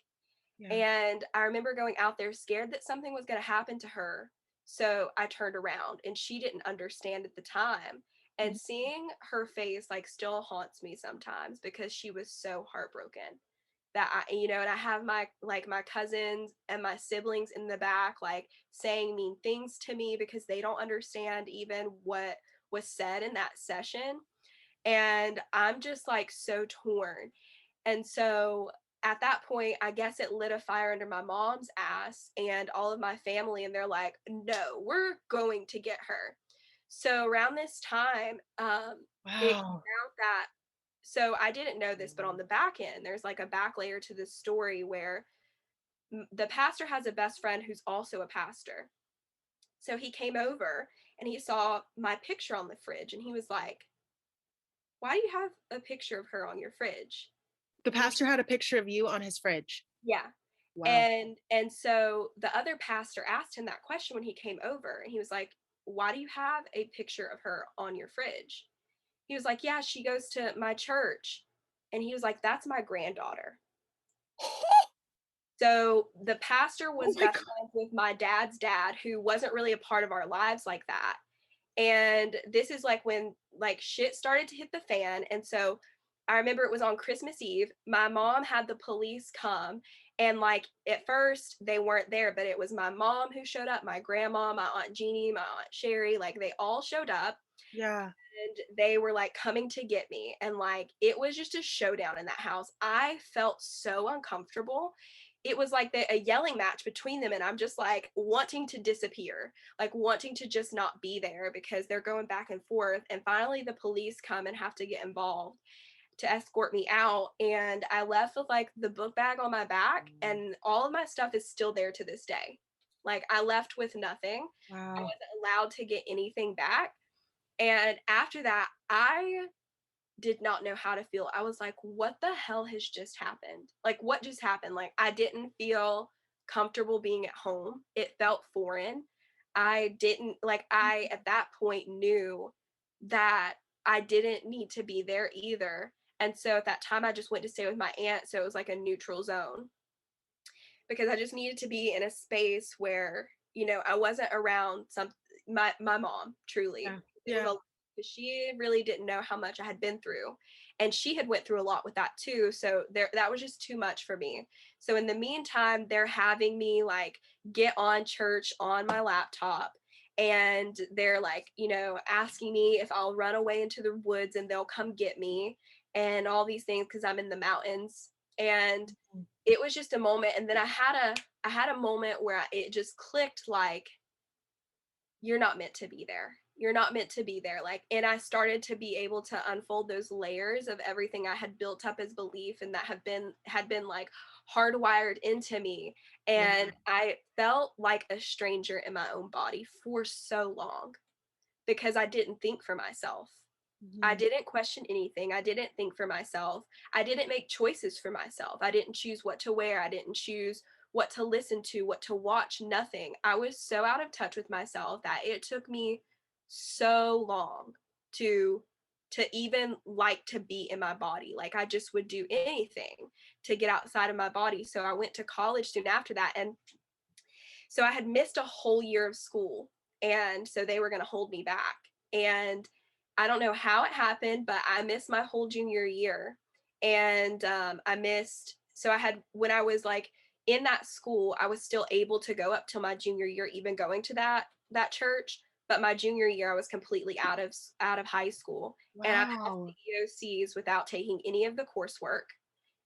Yeah. And I remember going out there scared that something was going to happen to her. So I turned around and she didn't understand at the time. And seeing her face like still haunts me sometimes because she was so heartbroken that I, you know, and I have my cousins and my siblings in the back, like saying mean things to me because they don't understand even what was said in that session. And I'm just like so torn. And so at that point, I guess it lit a fire under my mom's ass and all of my family. And they're like, no, we're going to get her. So around this time, it came out that, so I didn't know this, but on the back end, there's like a back layer to this story where the pastor has a best friend who's also a pastor. So he came over and he saw my picture on the fridge and he was like, why do you have a picture of her on your fridge? The pastor had a picture of you on his fridge. Yeah. Wow. And so the other pastor asked him that question when he came over and he was like, why do you have a picture of her on your fridge? He was like, yeah, she goes to my church. And he was like, that's my granddaughter. So the pastor was best friends with my dad's dad, who wasn't really a part of our lives like that. And this is like when like shit started to hit the fan. And so I remember it was on Christmas Eve. My mom had the police come and like at first they weren't there, but it was my mom who showed up, my grandma, my Aunt Jeannie, my Aunt Sherry, like they all showed up. Yeah. And they were like coming to get me. And like it was just a showdown in that house. I felt so uncomfortable. It was like a yelling match between them. And I'm just like wanting to disappear, like wanting to just not be there because they're going back and forth. And finally the police come and have to get involved to escort me out. And I left with like the book bag on my back and all of my stuff is still there to this day. Like I left with nothing. Wow. I wasn't allowed to get anything back. And after that, I did not know how to feel. I was like, what the hell has just happened? Like, what just happened? Like, I didn't feel comfortable being at home. It felt foreign. I didn't, like, I at that point knew that I didn't need to be there either. And so at that time, I just went to stay with my aunt. So it was like a neutral zone because I just needed to be in a space where, you know, I wasn't around my mom, truly. Yeah. Because she really didn't know how much I had been through, and she had went through a lot with that too. So that was just too much for me. So in the meantime, they're having me like get on church on my laptop, and they're like, you know, asking me if I'll run away into the woods and they'll come get me and all these things because I'm in the mountains. And it was just a moment. And then I had a moment where it just clicked, like, you're not meant to be there. You're not meant to be there. Like, and I started to be able to unfold those layers of everything I had built up as belief and that had been like hardwired into me. And I felt like a stranger in my own body for so long because I didn't think for myself. I didn't question anything. I didn't think for myself. I didn't make choices for myself. I didn't choose what to wear. I didn't choose what to listen to, what to watch, nothing. I was so out of touch with myself that it took me so long to even like to be in my body. Like, I just would do anything to get outside of my body. So I went to college soon after that. And so I had missed a whole year of school. And so they were going to hold me back. And I don't know how it happened, but I missed my whole junior year. And I missed, so I had, when I was like in that school, I was still able to go up till my junior year, even going to that church. But my junior year, I was completely out of high school. Wow. And I passed the EOCs without taking any of the coursework.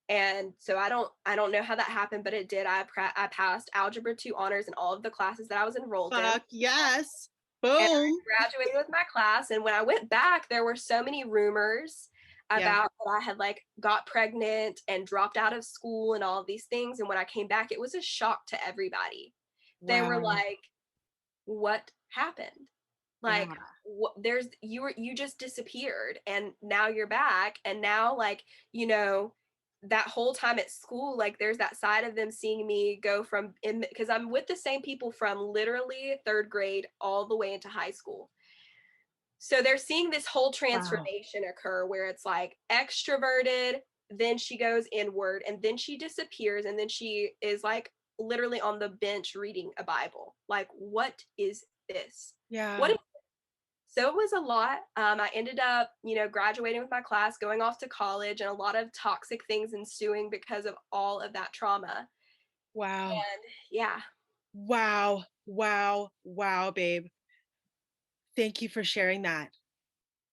And so I don't know how that happened, but it did. I passed Algebra 2 honors in all of the classes that I was enrolled in. Yes. And I Boom. graduated with my class. And when I went back, there were so many rumors about that I had like got pregnant and dropped out of school and all of these things. And when I came back, it was a shock to everybody. They were like, what happened? Like, you just disappeared and now you're back. And now, like, you know, that whole time at school, like, there's that side of them seeing me go from because I'm with the same people from literally third grade all the way into high school. So they're seeing this whole transformation occur where it's like extroverted, then she goes inward, and then she disappears, and then she is like literally on the bench reading a Bible. Like, what is this? What is So it was a lot. I ended up, you know, graduating with my class, going off to college, and a lot of toxic things ensuing because of all of that trauma. Wow. And yeah. Wow, babe. Thank you for sharing that.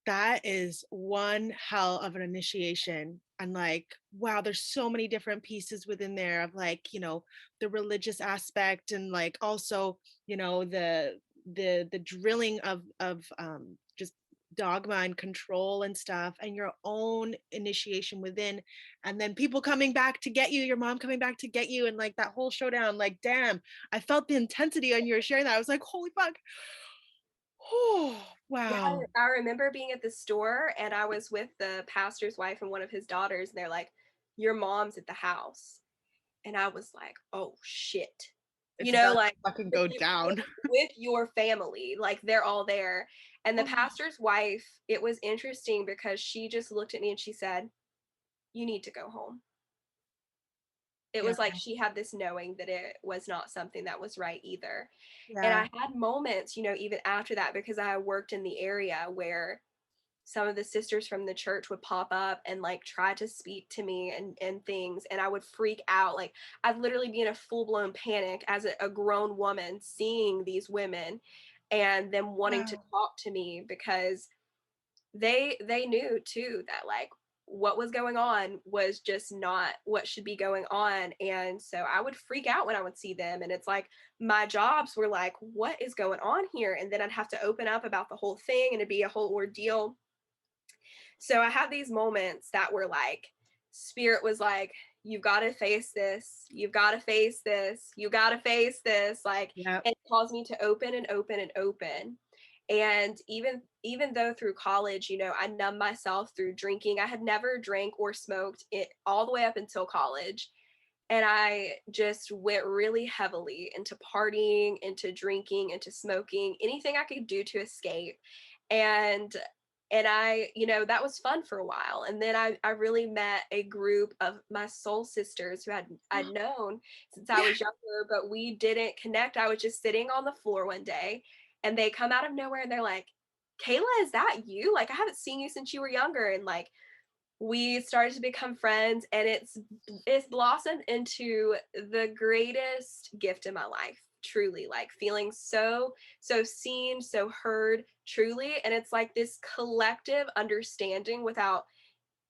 That is one hell of an initiation. And like, wow, there's so many different pieces within there of like, you know, the religious aspect and like also, you know, the drilling of just dogma and control and stuff, and your own initiation within, and then people coming back to get you, your mom coming back to get you, and like that whole showdown. Like, damn, I felt the intensity on you sharing that. I was like, holy fuck. Oh, wow. Yeah, I remember being at the store and I was with the pastor's wife and one of his daughters, and they're like, your mom's at the house. And I was like, oh shit. It's you know, like fucking go down with your family, like they're all there. And the pastor's wife, it was interesting because she just looked at me and she said, you need to go home. It was like she had this knowing that it was not something that was right either. And I had moments, you know, even after that, because I worked in the area where some of the sisters from the church would pop up and like try to speak to me and things, and I would freak out. Like, I'd literally be in a full-blown panic as a grown woman seeing these women and them wanting to talk to me because they knew too that like what was going on was just not what should be going on. And so I would freak out when I would see them, and it's like my jobs were like, what is going on here? And then I'd have to open up about the whole thing and it'd be a whole ordeal. So I had these moments that were like, spirit was like, you've got to face this. You've got to face this. You got to face this. Like, it caused me to open and open and open. And even though through college, you know, I numbed myself through drinking. I had never drank or smoked it all the way up until college. And I just went really heavily into partying, into drinking, into smoking, anything I could do to escape. And I, you know, that was fun for a while. And then I really met a group of my soul sisters who I'd known since I was younger, but we didn't connect. I was just sitting on the floor one day and they come out of nowhere and they're like, Kayla, is that you? Like, I haven't seen you since you were younger. And like, we started to become friends, and it's blossomed into the greatest gift in my life, truly, like feeling so seen, so heard, truly. And it's like this collective understanding without,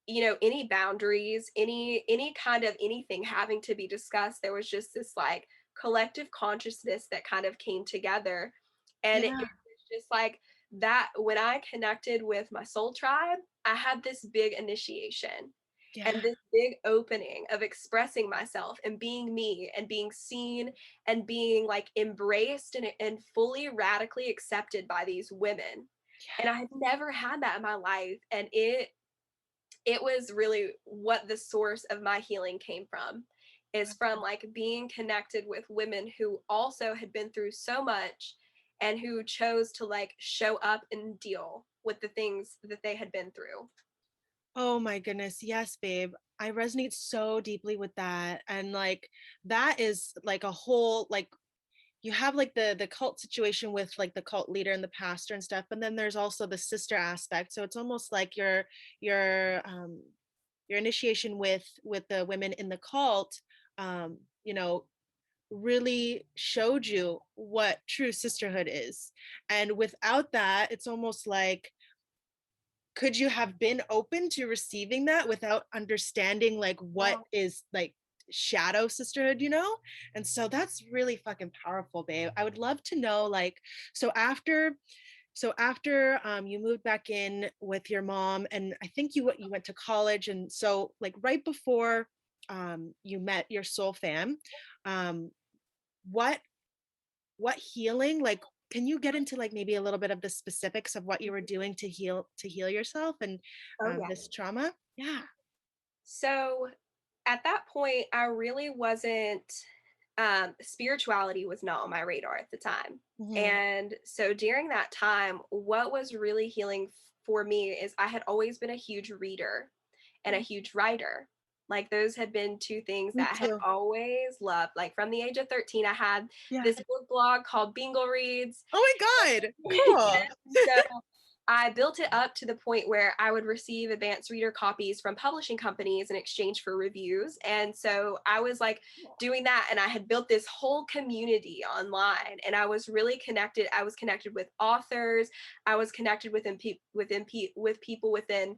you know, any boundaries, any kind of anything having to be discussed. There was just this like collective consciousness that kind of came together. And it was just like that. When I connected with my soul tribe, I had this big initiation and this big opening of expressing myself and being me and being seen and being like embraced and fully radically accepted by these women. And I had never had that in my life. And it was really what the source of my healing came from, is from like being connected with women who also had been through so much and who chose to like show up and deal with the things that they had been through. Oh my goodness. Yes, babe. I resonate so deeply with that. And like that is like a whole like you have like the cult situation with like the cult leader and the pastor and stuff, but then there's also the sister aspect. So it's almost like your initiation with the women in the cult, you know, really showed you what true sisterhood is. And without that, it's almost like, could you have been open to receiving that without understanding like what is like shadow sisterhood, you know? And so that's really fucking powerful, babe. I would love to know, like, so after you moved back in with your mom, and I think you went to college, and so like right before you met your soul fam, um what healing, like, can you get into like maybe a little bit of the specifics of what you were doing to heal yourself and this trauma? Yeah. So at that point, I really wasn't, spirituality was not on my radar at the time. And so during that time, what was really healing for me is I had always been a huge reader and a huge writer. Like those had been two things that I had always loved. Like from the age of 13, I had this book blog called Bingle Reads. Oh my God, cool. So I built it up to the point where I would receive advanced reader copies from publishing companies in exchange for reviews. And so I was like doing that, and I had built this whole community online, and I was really connected. I was connected with authors. I was connected with people within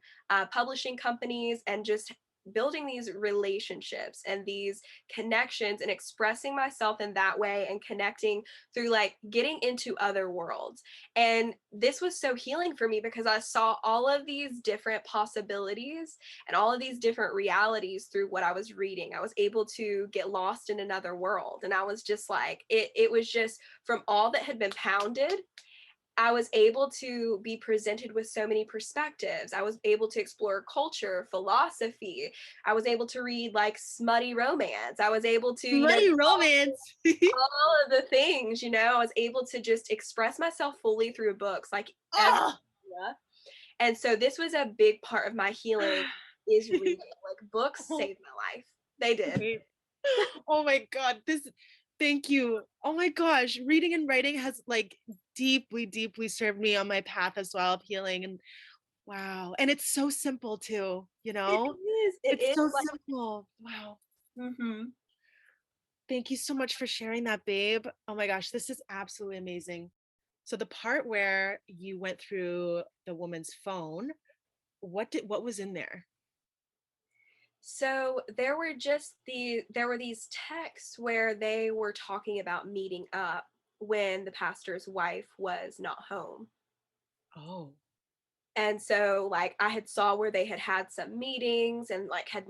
publishing companies, and just building these relationships and these connections and expressing myself in that way and connecting through like getting into other worlds. And this was so healing for me because I saw all of these different possibilities and all of these different realities through what I was reading. I was able to get lost in another world. And I was just like, it was just from all that had been pounded, I was able to be presented with so many perspectives. I was able to explore culture, philosophy. I was able to read like smutty romance. I was able to, smutty romance. all of the things, you know, I was able to just express myself fully through books, like and so this was a big part of my healing is reading. Like books saved my life. They did. Oh my God, thank you. Oh my gosh, reading and writing has like deeply served me on my path as well of healing. And wow, and it's so simple too, you know? It's so like, simple. Wow. Thank you so much for sharing that, babe. Oh my gosh, this is absolutely amazing. So the part where you went through the woman's phone, what was in there? So there were these texts where they were talking about meeting up when the pastor's wife was not home. Oh. And so like I had saw where they had some meetings and like had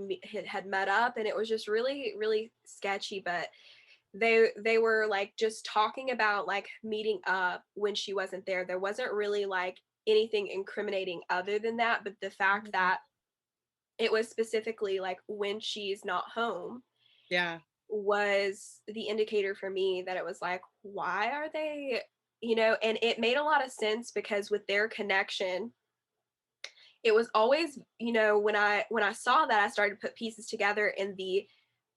met up, and it was just really sketchy. But they were like just talking about like meeting up when she wasn't there. There wasn't really like anything incriminating other than that, but the fact that it was specifically like when she's not home was the indicator for me that it was like, why are they, and it made a lot of sense because with their connection, it was always, when I saw that, I started to put pieces together, and the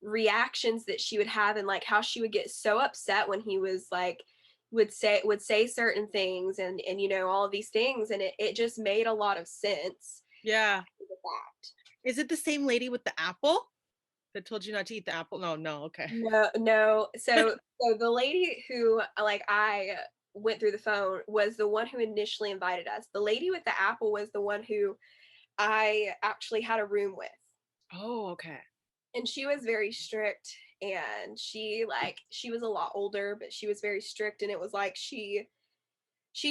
reactions that she would have, and like how she would get so upset when he was like would say certain things, and all of these things, and it just made a lot of sense. Is it the same lady with the apple that told you not to eat the apple? No, okay. No. So the lady who like I went through the phone was the one who initially invited us. The lady with the apple was the one who I actually had a room with. Oh, okay. And she was very strict, and she was a lot older, but she was very strict, and it was like she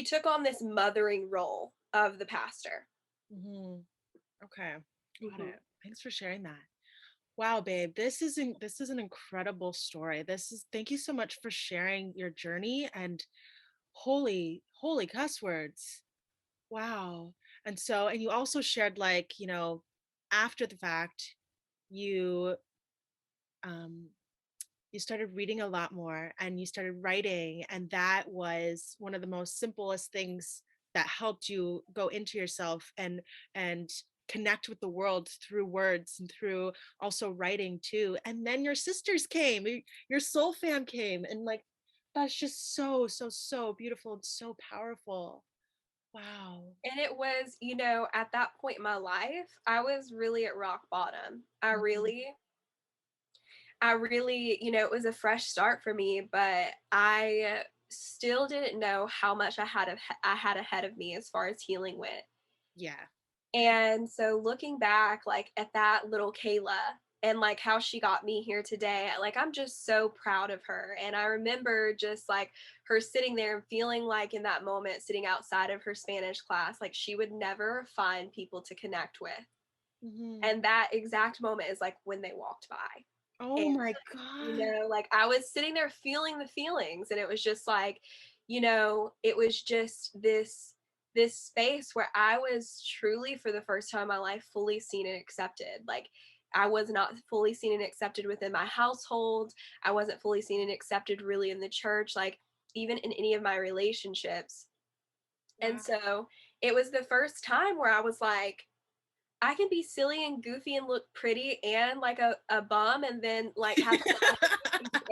took on this mothering role of the pastor. Okay. Got it. Thanks for sharing that. Wow, babe, this is an incredible story. Thank you so much for sharing your journey, and holy cuss words. Wow. And you also shared like, after the fact, you you started reading a lot more, and you started writing, and that was one of the most simplest things that helped you go into yourself and connect with the world through words and through also writing too. And then your sisters came, your soul fam came, and like that's just so beautiful and so powerful. Wow. And it was, at that point in my life, I was really at rock bottom. I really, it was a fresh start for me, but I still didn't know how much I had ahead of me as far as healing went. Yeah. And so looking back, like at that little Kayla and like how she got me here today, like I'm just so proud of her. And I remember just like her sitting there and feeling like in that moment, sitting outside of her Spanish class, like she would never find people to connect with. And that exact moment is like when they walked by. Oh my God. Like I was sitting there feeling the feelings, and it was just like, it was just this space where I was truly, for the first time in my life, fully seen and accepted. Like I was not fully seen and accepted within my household. I wasn't fully seen and accepted really in the church, like even in any of my relationships. Wow. And so it was the first time where I was like, I can be silly and goofy and look pretty and like a bum, and then like have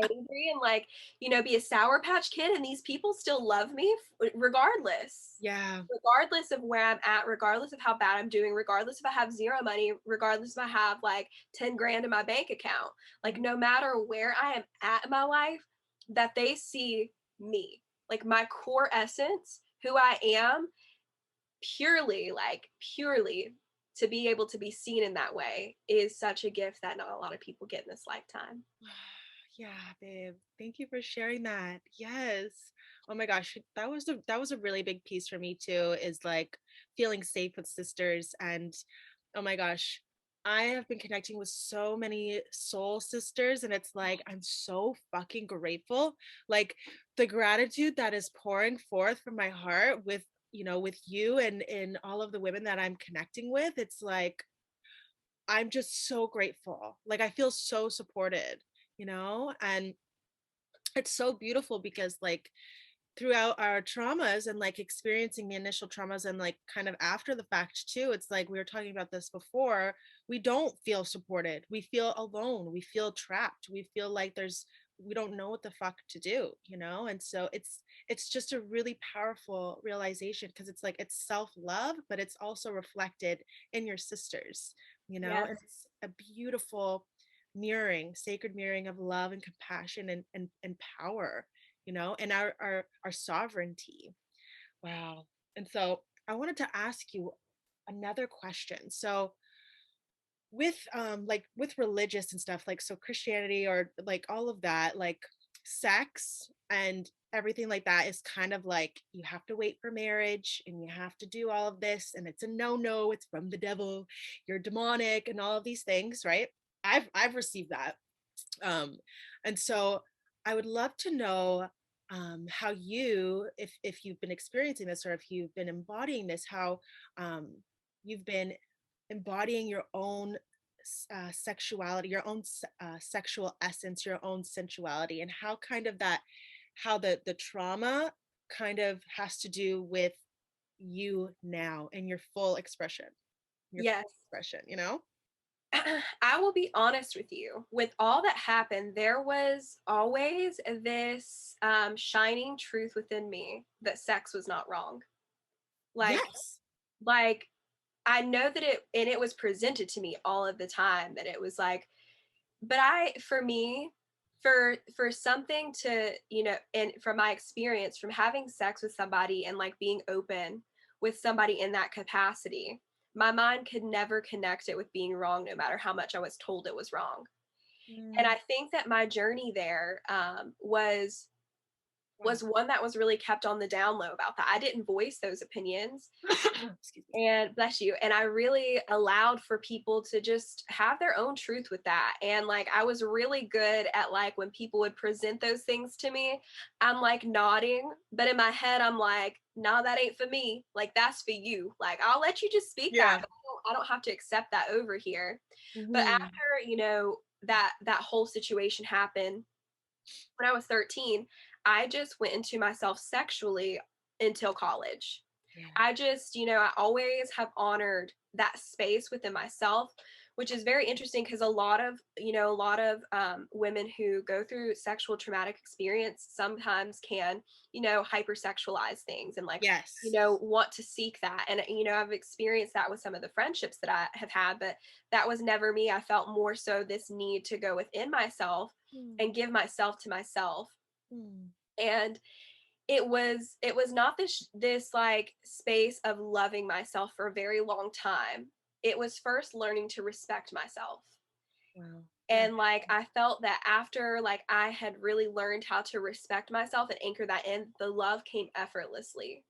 angry and like, be a Sour Patch Kid, and these people still love me regardless. Yeah. Regardless of where I'm at, regardless of how bad I'm doing, regardless if I have zero money, regardless if I have like 10 grand in my bank account, like no matter where I am at in my life, that they see me, like my core essence, who I am, purely to be able to be seen in that way is such a gift that not a lot of people get in this lifetime. Yeah, babe. Thank you for sharing that. Yes. Oh my gosh, that was a really big piece for me too, is like feeling safe with sisters. And oh my gosh, I have been connecting with so many soul sisters, and it's like I'm so fucking grateful. Like the gratitude that is pouring forth from my heart with with you and all of the women that I'm connecting with, it's like I'm just so grateful. Like I feel so supported, and it's so beautiful because like throughout our traumas and like experiencing the initial traumas and like kind of after the fact too, it's like we were talking about this before, we don't feel supported, we feel alone, we feel trapped, we feel like we don't know what the fuck to do, and so it's just a really powerful realization, because it's like it's self-love, but it's also reflected in your sisters, Yes. and it's a beautiful sacred mirroring of love and compassion and power, and our sovereignty. Wow. And so I wanted to ask you another question. So with with religious and stuff, like so Christianity or like all of that, like sex and everything like that is kind of like you have to wait for marriage and you have to do all of this, and it's a no, it's from the devil, you're demonic and all of these things, right? I've received that. And so I would love to know how you, if you've been experiencing this or if you've been embodying this, how you've been embodying your own sexuality, your own sexual essence, your own sensuality, and how kind of that, how the trauma kind of has to do with you now and your full expression, Yes. you know? I will be honest with you. With all that happened, there was always this shining truth within me that sex was not wrong. Like, Yes. like I know that it was presented to me all of the time that it was like, but for me, for something to, and from my experience from having sex with somebody and like being open with somebody in that capacity, my mind could never connect it with being wrong, no matter how much I was told it was wrong. And I think that my journey there was one that was really kept on the down low about that. I didn't voice those opinions. Excuse me. And bless you. And I really allowed for people to just have their own truth with that. And like, I was really good at like, when people would present those things to me, I'm like nodding, but in my head, I'm like, nah, that ain't for me. Like, that's for you. Like, I'll let you just speak that, but I don't have to accept that over here. But after, that whole situation happened when I was 13, I just went into myself sexually until college. I just, I always have honored that space within myself, which is very interesting because a lot of women who go through sexual traumatic experience sometimes can, hypersexualize things and like, want to seek that. And, I've experienced that with some of the friendships that I have had, but that was never me. I felt more so this need to go within myself and give myself to myself. And it was not this like space of loving myself for a very long time. It was first learning to respect myself. Wow. And like I felt that after like I had really learned how to respect myself and anchor that in, the love came effortlessly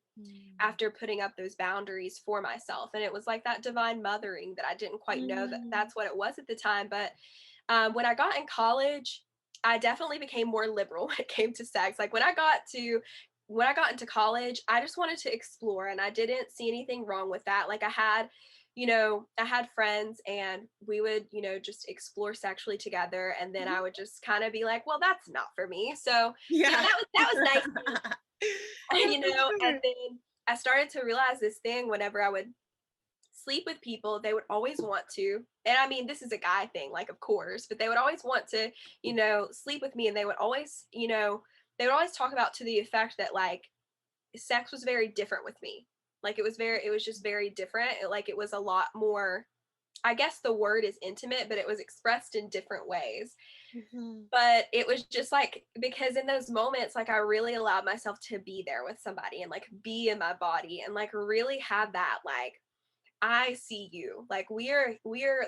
after putting up those boundaries for myself. And it was like that divine mothering that I didn't quite know that that's what it was at the time. But when I got in college, I definitely became more liberal when it came to sex. Like when I got into college, I just wanted to explore and I didn't see anything wrong with that. Like I had friends and we would, just explore sexually together. And then I would just kind of be like, well, that's not for me. So that was nice. And then I started to realize this thing whenever I would sleep with people, they would always want to, and I mean, this is a guy thing, like, of course, but they would always want to, sleep with me. And they would always, talk about to the effect that like sex was very different with me. Like it was just very different. It was a lot more, I guess the word is intimate, but it was expressed in different ways. But it was just like, because in those moments, like I really allowed myself to be there with somebody and like be in my body and like really have that, like, I see you, like we are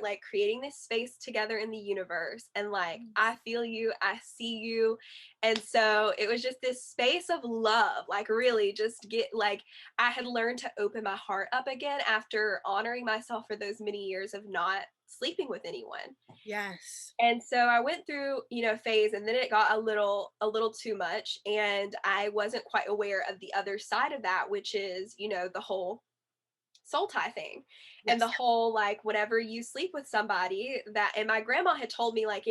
like creating this space together in the universe, and like I feel you, I see you. And so it was just this space of love, like really just I had learned to open my heart up again after honoring myself for those many years of not sleeping with anyone. Yes. And so I went through, phase, and then it got a little too much, and I wasn't quite aware of the other side of that, which is, the whole soul tie thing. And the whole, like, whenever you sleep with somebody that, and my grandma had told me, like,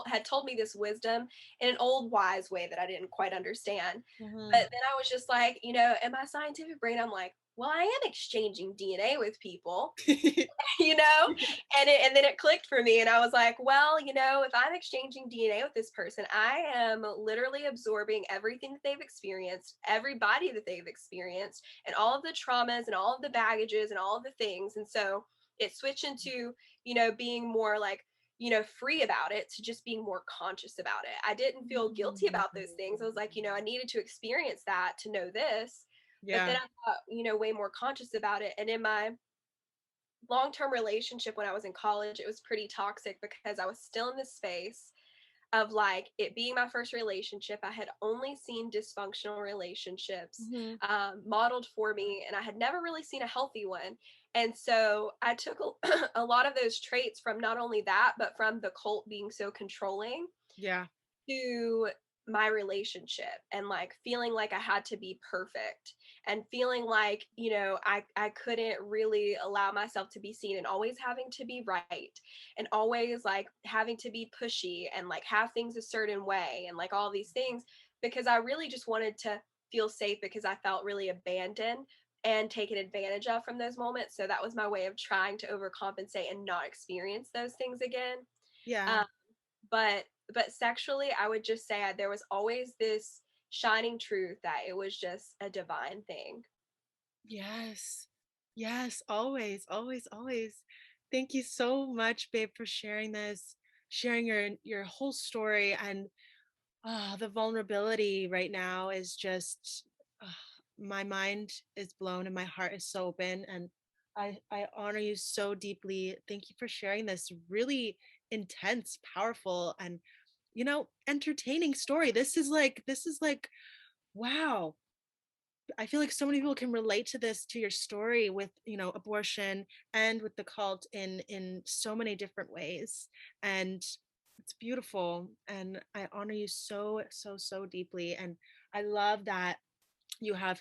had told me this wisdom in an old wise way that I didn't quite understand. But then I was just like, in my scientific brain, I'm like, well, I am exchanging DNA with people, and then it clicked for me. And I was like, well, if I'm exchanging DNA with this person, I am literally absorbing everything that they've experienced, everybody that they've experienced, and all of the traumas and all of the baggages and all of the things. And so it switched into, being more like, free about it, to just being more conscious about it. I didn't feel guilty about those things. I was like, I needed to experience that to know this. But then I got, way more conscious about it. And in my long-term relationship when I was in college, it was pretty toxic because I was still in this space of like it being my first relationship. I had only seen dysfunctional relationships modeled for me, and I had never really seen a healthy one. And so I took a lot of those traits from not only that, but from the cult being so controlling. To my relationship, and like feeling like I had to be perfect, and feeling like, you know, I couldn't really allow myself to be seen, and always having to be right, and always like having to be pushy and like have things a certain way, and like all these things, because I really just wanted to feel safe, because I felt really abandoned and taken advantage of from those moments. So that was my way of trying to overcompensate and not experience those things again. Yeah. Um, but sexually, I would just say there was always this shining truth that it was just a divine thing. Yes. Yes, always, always, always. Thank you so much, babe, for sharing this, sharing your whole story. And the vulnerability right now is just, my mind is blown and my heart is so open. And I honor you so deeply. Thank you for sharing this really intense, powerful, and entertaining story. This is like, wow. I feel like so many people can relate to this, to your story with, abortion and with the cult in so many different ways. And it's beautiful. And I honor you so, so, so deeply. And I love that you have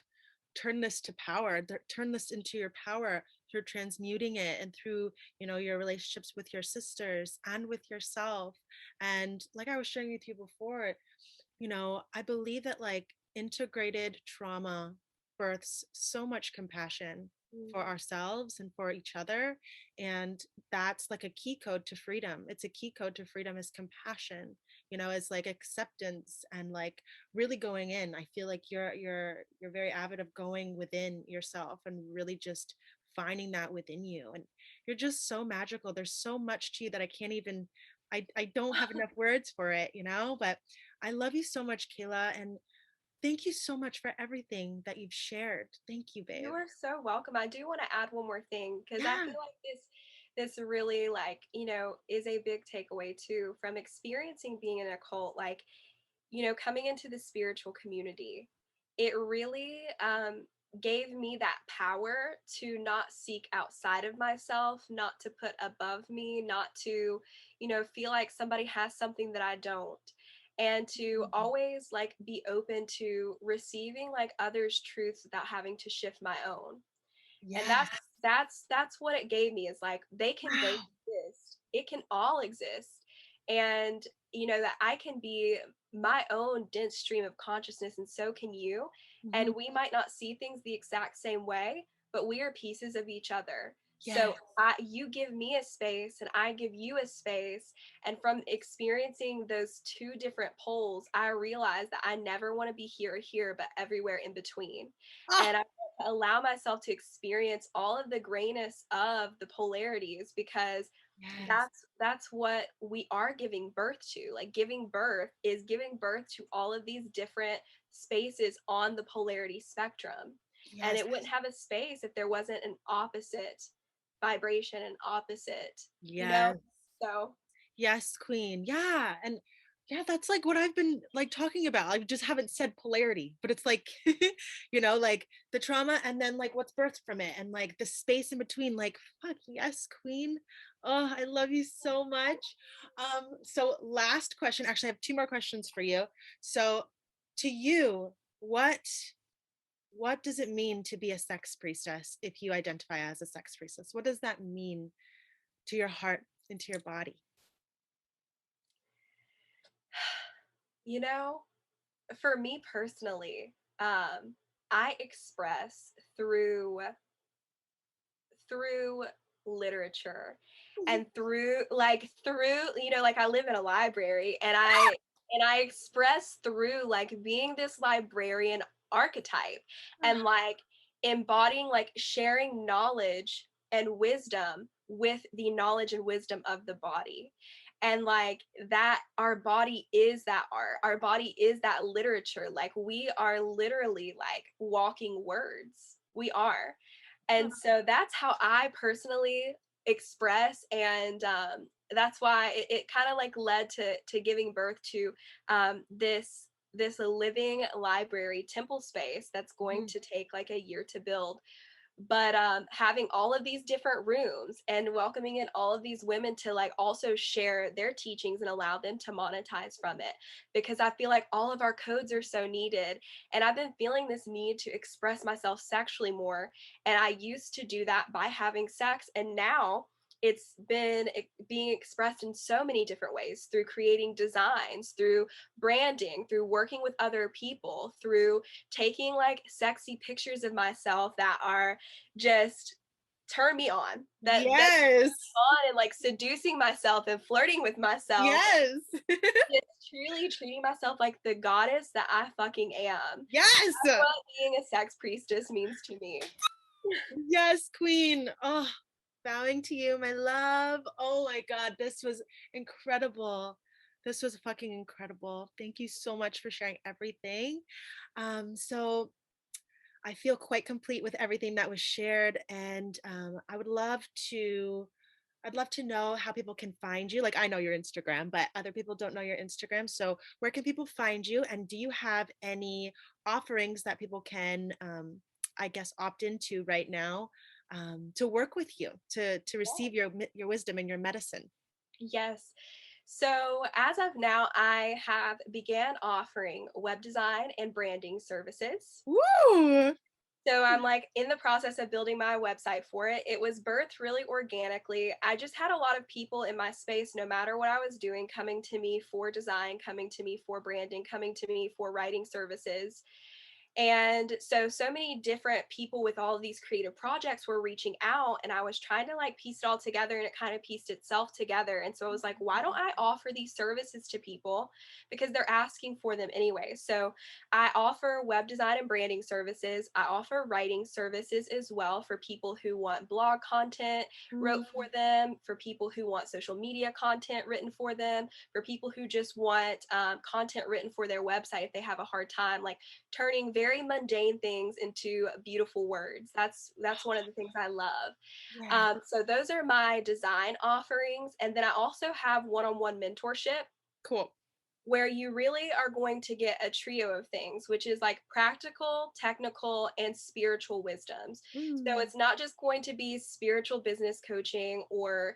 turned this to power, turn this into your power through transmuting it, and through, your relationships with your sisters and with yourself. And like I was sharing with you before, I believe that like integrated trauma births so much compassion for ourselves and for each other. And that's like a key code to freedom. It's a key code to freedom is compassion, is like acceptance, and like really going in. I feel like you're very avid of going within yourself and really just finding that within you. And you're just so magical. There's so much to you that I can't even, I don't have enough words for it, but I love you so much, Kayla, and thank you so much for everything that you've shared. Thank you, babe. You are so welcome. I do want to add one more thing, because I Yeah. feel like this really, like, you know, is a big takeaway too from experiencing being in a cult. Like, you know, coming into the spiritual community, it really gave me that power to not seek outside of myself, not to put above me, not to, you know, feel like somebody has something that I don't, and to always like be open to receiving like others' truths without having to shift my own. And Yes. that's what it gave me, is like they can both Wow. exist, it can all exist. And you know that I can be my own dense stream of consciousness, and so can you. And Mhm. we might not see things the exact same way, but we are pieces of each other. Yes. So you give me a space and I give you a space, and from experiencing those two different poles, I realized that I never want to be here or here, but everywhere in between. Ah, And I allow myself to experience all of the grayness of the polarities, because yes. that's what we are giving birth to. Like, giving birth is giving birth to all of these different spaces on the polarity spectrum. And Yes. it wouldn't have a space if there wasn't an opposite vibration and opposite, you know? Yes. So Yes, queen. Yeah. And yeah, that's like what I've been like talking about. I just haven't said polarity, but it's like, like the trauma and then like what's birthed from it and like the space in between. Like, fuck yes, queen. Oh, I love you so much. So last question. Actually, I have two more questions for you. So to you, what does it mean to be a sex priestess if you identify as a sex priestess? What does that mean to your heart and to your body? you know, for me personally, I express through literature, and through you know, like I live in a library, and I express through like being this librarian archetype, and like embodying, like sharing knowledge and wisdom with the knowledge and wisdom of the body. And like that, our body is that art, our body is that literature. Like, we are literally like walking words, we are. And so that's how I personally express. And that's why it kind of like led to giving birth to this living library temple space that's going Mhm. to take like a year to build, but having all of these different rooms and welcoming in all of these women to like also share their teachings and allow them to monetize from it, because I feel like all of our codes are so needed. And I've been feeling this need to express myself sexually more, and I used to do that by having sex, and now it's been being expressed in so many different ways, through creating designs, through branding, through working with other people, through taking like sexy pictures of myself that are just turn me on, that yes, on, and like seducing myself and flirting with myself. Yes. It's truly treating myself like the goddess that I fucking am. Yes. That's what being a sex priestess means to me. Yes, queen. Oh, bowing to you, my love. Oh my God, this was incredible. This was fucking incredible. Thank you so much for sharing everything. So I feel quite complete with everything that was shared, and I'd love to know how people can find you. Like, I know your Instagram, but other people don't know your Instagram. So where can people find you? And do you have any offerings that people can, I guess, opt into right now, to work with you, to receive your wisdom and your medicine? Yes. So as of now, I have began offering web design and branding services. Woo! So I'm like in the process of building my website for it. It was birthed really organically. I just had a lot of people in my space, no matter what I was doing, coming to me for design, coming to me for branding, coming to me for writing services. And so many different people with all of these creative projects were reaching out, and I was trying to like piece it all together, and it kind of pieced itself together. And so I was like, why don't I offer these services to people, because they're asking for them anyway. So I offer web design and branding services. I offer writing services as well for people who want blog content wrote for them, for people who want social media content written for them, for people who just want content written for their website if they have a hard time like turning very mundane things into beautiful words. That's one of the things I love. Yeah. So those are my design offerings. And then I also have one-on-one mentorship. Cool. Where you really are going to get a trio of things, which is like practical, technical, and spiritual wisdoms. So it's not just going to be spiritual business coaching or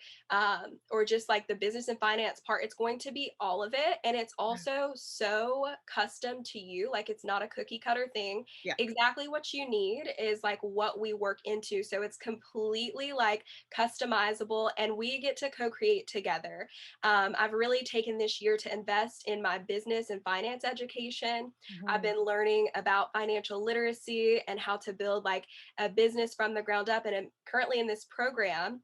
just like the business and finance part. It's going to be all of it. And it's also so custom to you. Like, it's not a cookie cutter thing. Yeah. Exactly what you need is like what we work into. So it's completely like customizable, and we get to co-create together. I've really taken this year to invest in my business and finance education. I've been learning about financial literacy and how to build like a business from the ground up. And I'm currently in this program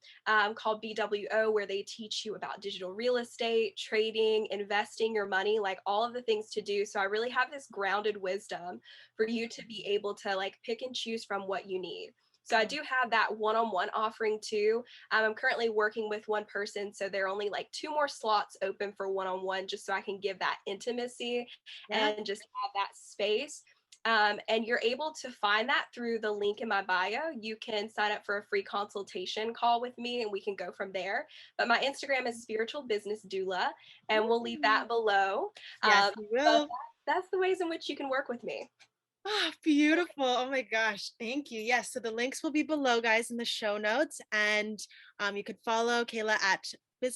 called BWO, where they teach you about digital real estate, trading, investing your money, like all of the things to do. So I really have this grounded wisdom for you to be able to like pick and choose from what you need. So I do have that one-on-one offering too. I'm currently working with one person, so there are only like 2 more slots open for one-on-one, just so I can give that intimacy and just have that space. And you're able to find that through the link in my bio. You can sign up for a free consultation call with me, and we can go from there. But my Instagram is Spiritual Business Doula, and we'll leave that below. Yes, we will. That's the ways in which you can work with me. Oh, beautiful. Oh my gosh. Thank you. Yes. So the links will be below, guys, in the show notes. And you could follow Kayla at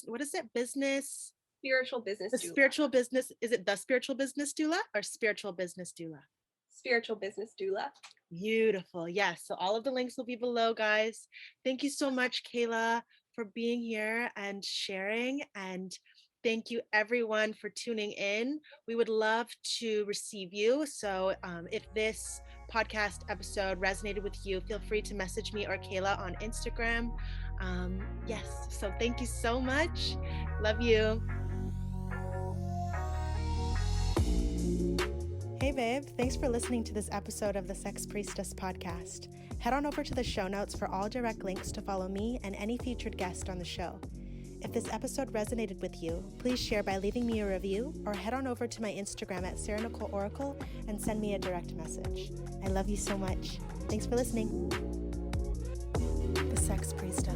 what is it? Business? Spiritual Business Doula. Spiritual Business. Is it the Spiritual Business Doula or Spiritual Business Doula? Spiritual Business Doula. Beautiful. Yes. So all of the links will be below, guys. Thank you so much, Kayla, for being here and sharing. And thank you, everyone, for tuning in. We would love to receive you. So if this podcast episode resonated with you, feel free to message me or Kayla on Instagram. Yes. So thank you so much. Love you. Hey babe, thanks for listening to this episode of the Sex Priestess podcast. Head on over to the show notes for all direct links to follow me and any featured guest on the show. If this episode resonated with you, please share by leaving me a review, or head on over to my Instagram at 𝐷𝑆araNicoleOracle and send me a direct message. I love you so much. Thanks for listening. The Sex Priestess.